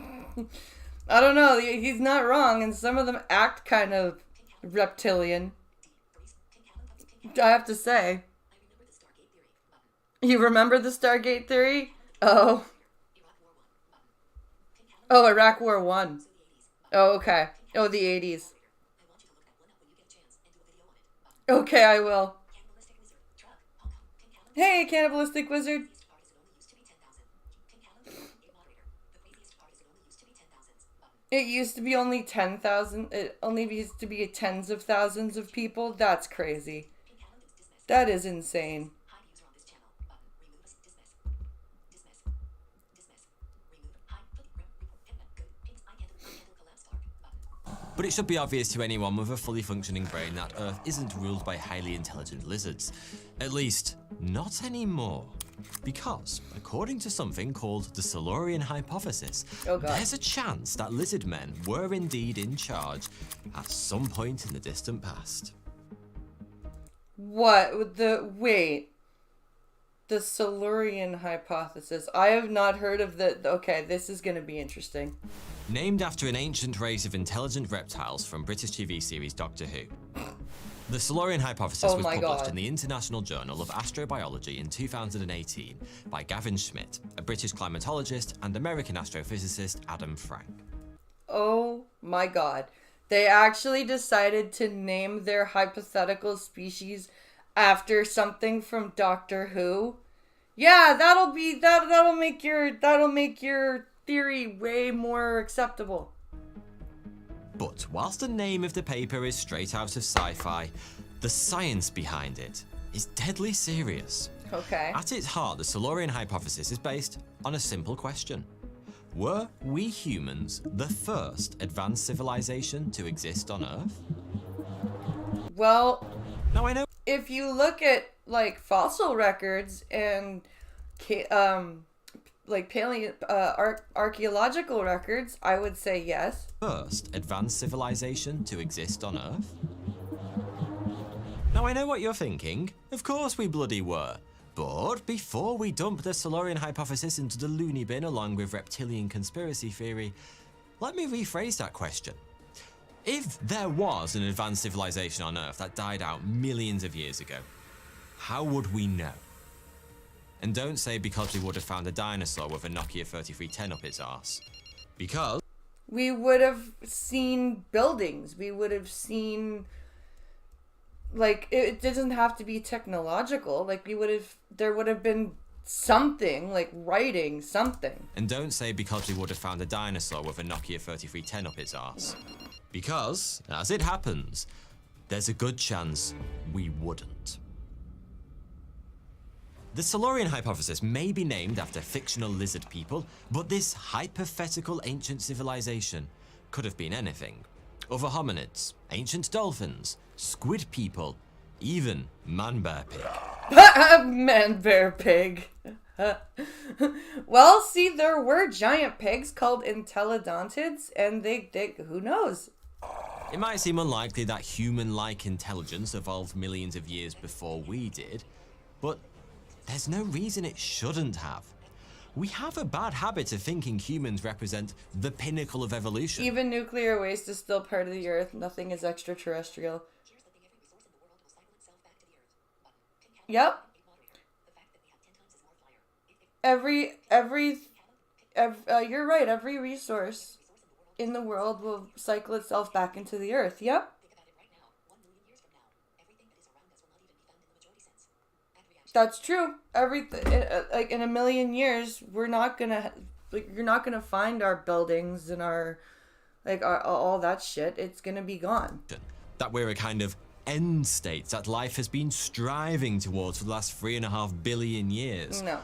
don't know, he's not wrong, and some of them act kind of reptilian. I have to say. You remember the Stargate theory? Oh. Oh, Iraq War 1. Oh, okay. Oh, the 80s. Okay, I will. Hey, Cannibalistic Wizard. It used to be only 10,000. It only used to be tens of thousands of people. That's crazy. That is insane. But it should be obvious to anyone with a fully functioning brain that Earth isn't ruled by highly intelligent lizards. At least, not anymore. Because, according to something called the Silurian hypothesis, there's a chance that lizard men were indeed in charge at some point in the distant past. What? Wait. The Silurian hypothesis. I have not heard of the... Okay, this is going to be interesting. Named after an ancient race of intelligent reptiles from British TV series Doctor Who. The Silurian hypothesis was published in the International Journal of Astrobiology in 2018 by Gavin Schmidt, a British climatologist, and American astrophysicist Adam Frank. Oh my god. They actually decided to name their hypothetical species after something from Doctor Who. Yeah, that'll make your theory way more acceptable. But whilst the name of the paper is straight out of sci-fi, the science behind it is deadly serious. Okay. At its heart, the Silurian hypothesis is based on a simple question. Were we humans the first advanced civilization to exist on Earth? Well, now I know if you look at like fossil records and like archaeological records, I would say yes. First advanced civilization to exist on Earth? Now I know what you're thinking. Of course we bloody were. But before we dump the Silurian hypothesis into the loony bin along with reptilian conspiracy theory, let me rephrase that question. If there was an advanced civilization on Earth that died out millions of years ago, how would we know? And don't say because we would have found a dinosaur with a Nokia 3310 up its arse. Because we would have seen buildings. We would have seen, like, it doesn't have to be technological. Like, there would have been something, like writing something. And don't say because we would have found a dinosaur with a Nokia 3310 up its arse. Because, as it happens, there's a good chance we wouldn't. The Silurian hypothesis may be named after fictional lizard people, but this hypothetical ancient civilization could have been anything. Other hominids, ancient dolphins, squid people, even man-bear pig. Man-bear pig. Well, see, there were giant pigs called intelodontids, and they who knows? It might seem unlikely that human-like intelligence evolved millions of years before we did, but there's no reason it shouldn't have. We have a bad habit of thinking humans represent the pinnacle of evolution. Even nuclear waste is still part of the Earth. Nothing is extraterrestrial. Yep. You're right. Every resource in the world will cycle itself back into the Earth. Yep. That's true. Like in a million years, we're not gonna you're not gonna find our buildings and our all that shit. It's gonna be gone. That we're a kind of end state that life has been striving towards for the last 3.5 billion years. No.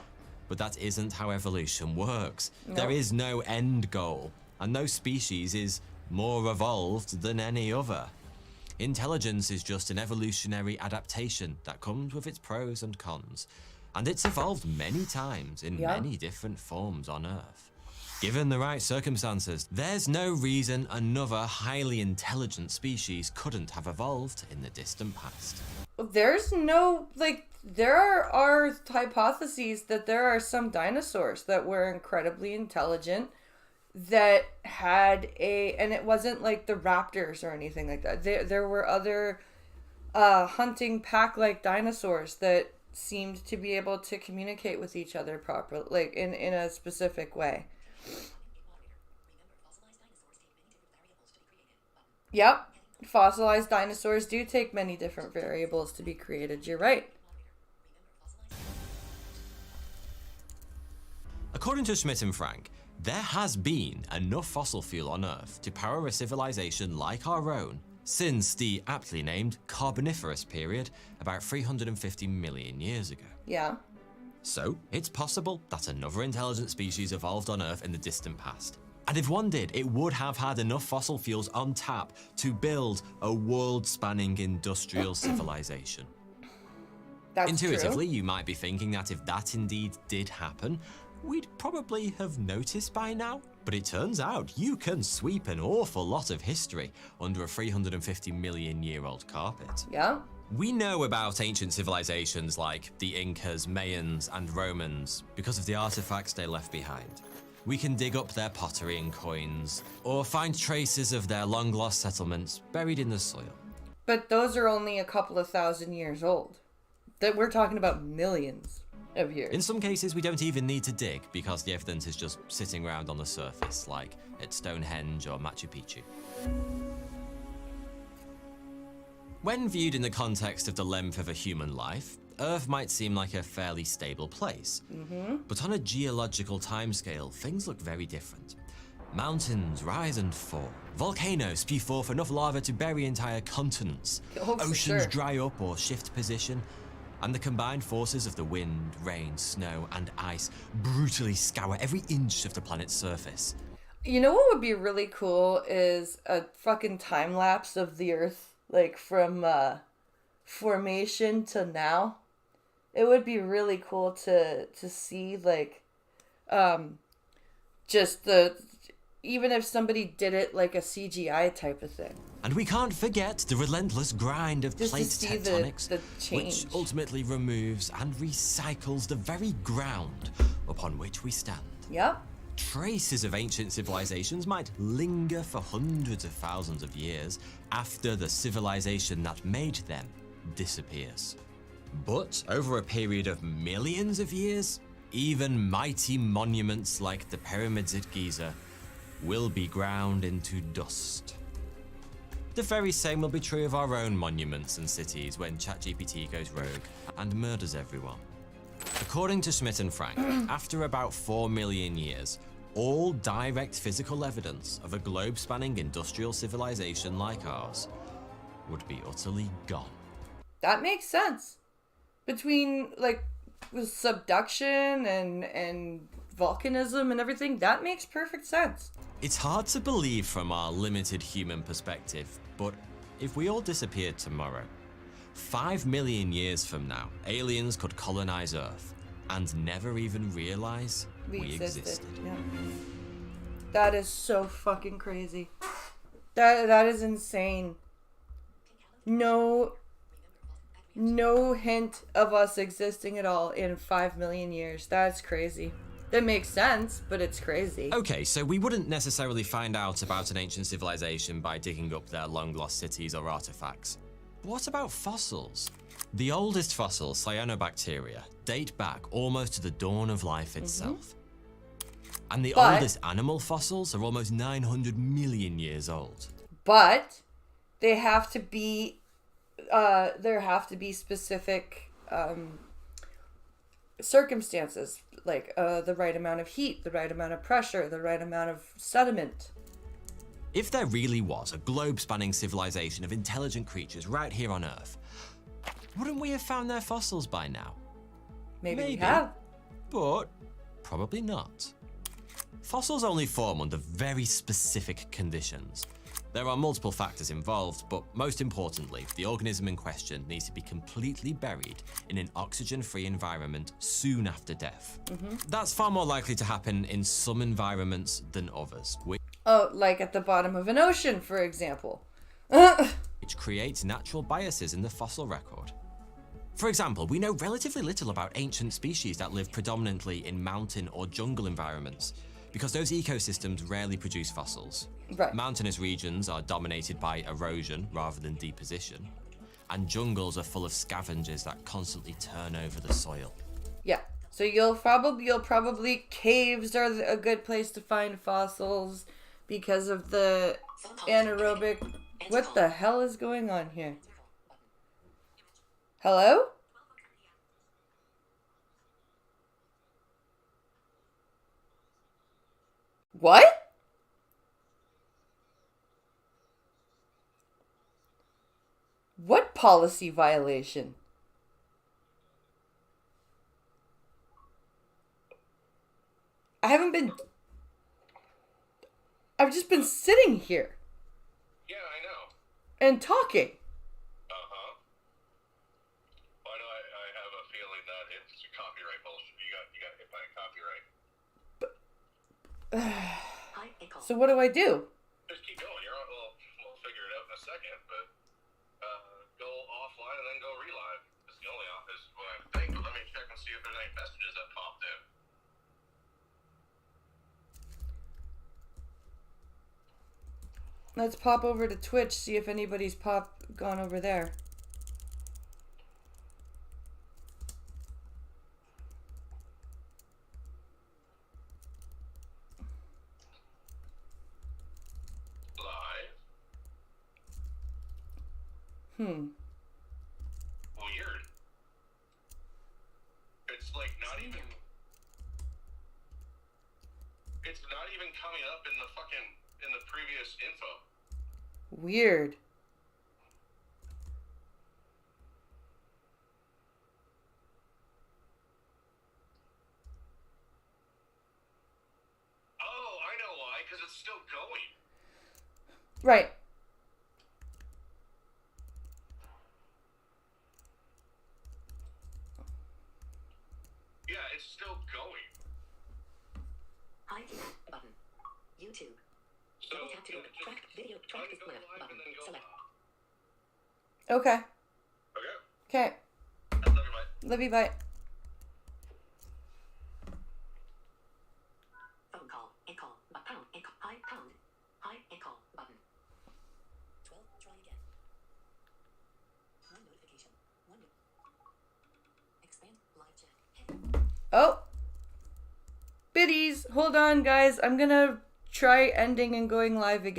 But that isn't how evolution works. No. There is no end goal, and no species is more evolved than any other. Intelligence is just an evolutionary adaptation that comes with its pros and cons, and it's evolved many times in many different forms on Earth. Given the right circumstances, there's no reason another highly intelligent species couldn't have evolved in the distant past. There's no, there are hypotheses that there are some dinosaurs that were incredibly intelligent that had and it wasn't like the raptors or anything like that. There were other hunting pack-like dinosaurs that seemed to be able to communicate with each other properly, like in a specific way. Yep. Fossilized dinosaurs do take many different variables to be created. You're right. According to Schmidt and Frank, there has been enough fossil fuel on Earth to power a civilization like our own since the aptly named Carboniferous period about 350 million years ago. Yeah. So, it's possible that another intelligent species evolved on Earth in the distant past. And if one did, it would have had enough fossil fuels on tap to build a world-spanning industrial civilization. That's Intuitively, true. you might be thinking that if that indeed did happen, we'd probably have noticed by now. But it turns out you can sweep an awful lot of history under a 350 million year old carpet. Yeah. We know about ancient civilizations like the Incas, Mayans, and Romans because of the artifacts they left behind. We can dig up their pottery and coins, or find traces of their long-lost settlements buried in the soil. But those are only a couple of thousand years old. That we're talking about millions of years. In some cases, we don't even need to dig because the evidence is just sitting around on the surface, like at Stonehenge or Machu Picchu. When viewed in the context of the length of a human life, Earth might seem like a fairly stable place. But on a geological timescale, things look very different. Mountains rise and fall. Volcanoes spew forth enough lava to bury entire continents. Oceans dry up or shift position. And the combined forces of the wind, rain, snow, and ice brutally scour every inch of the planet's surface. You know what would be really cool is a fucking time lapse of the Earth, like from formation to now. It would be really cool to see like Just even if somebody did it like a CGI type of thing. And we can't forget the relentless grind of Just plate to see tectonics, the change. which ultimately removes and recycles the very ground upon which we stand. Yep. Traces of ancient civilizations might linger for hundreds of thousands of years after the civilization that made them disappears. But over a period of millions of years, even mighty monuments like the pyramids at Giza will be ground into dust. The very same will be true of our own monuments and cities when ChatGPT goes rogue and murders everyone. According to Schmidt and Frank, after about 4 million years, all direct physical evidence of a globe-spanning industrial civilization like ours would be utterly gone. That makes sense. Between like subduction and volcanism and everything, that makes perfect sense. It's hard to believe from our limited human perspective, but if we all disappeared tomorrow, 5 million years from now, aliens could colonize Earth and never even realize we existed. Yeah. That is so fucking crazy. That is insane. No hint of us existing at all in 5 million years. That's crazy. That makes sense, but it's crazy. Okay, so we wouldn't necessarily find out about an ancient civilization by digging up their long-lost cities or artifacts. But what about fossils? The oldest fossils, cyanobacteria, date back almost to the dawn of life itself. And the oldest animal fossils are almost 900 million years old. But they have to be, there have to be specific circumstances, like the right amount of heat, the right amount of pressure, the right amount of sediment. If there really was a globe-spanning civilization of intelligent creatures right here on Earth, wouldn't we have found their fossils by now? Maybe we have. But probably not. Fossils only form under very specific conditions. There are multiple factors involved, but most importantly, the organism in question needs to be completely buried in an oxygen-free environment soon after death. That's far more likely to happen in some environments than others, Oh, like at the bottom of an ocean, for example. which creates natural biases in the fossil record. For example, we know relatively little about ancient species that live predominantly in mountain or jungle environments, because those ecosystems rarely produce fossils. Right. Mountainous regions are dominated by erosion rather than deposition, and jungles are full of scavengers that constantly turn over the soil. Yeah. So you'll probably caves are a good place to find fossils because of the anaerobic. What the hell is going on here? Hello? What? What policy violation? I've just been sitting here. Yeah, I know. And talking. Uh-huh. Why do I have a feeling that it's copyright bullshit? You got hit by a copyright. So what do I do? Just keep going. We'll figure it out in a second, but go offline and then go relive. It's the only office what I think. But let me check and see if there's any messages that popped in. Let's pop over to Twitch, see if anybody's gone over there. Live. Weird. It's like not even. It's not even coming up in the previous info. Weird. Oh, I know why, because it's still going. Right. Yeah, it's still going. Hi button. YouTube. So Double tap to open. Track video. Track is left button. Select. Okay. Okay. Okay. Love you, mate. Love you, bye. Phone call. End call. Pound. End call. Hi pound. Hi end call button. 12. Try again. One notification. One. Expand live chat. Oh. Biddies, hold on, guys. I'm gonna try ending and going live again.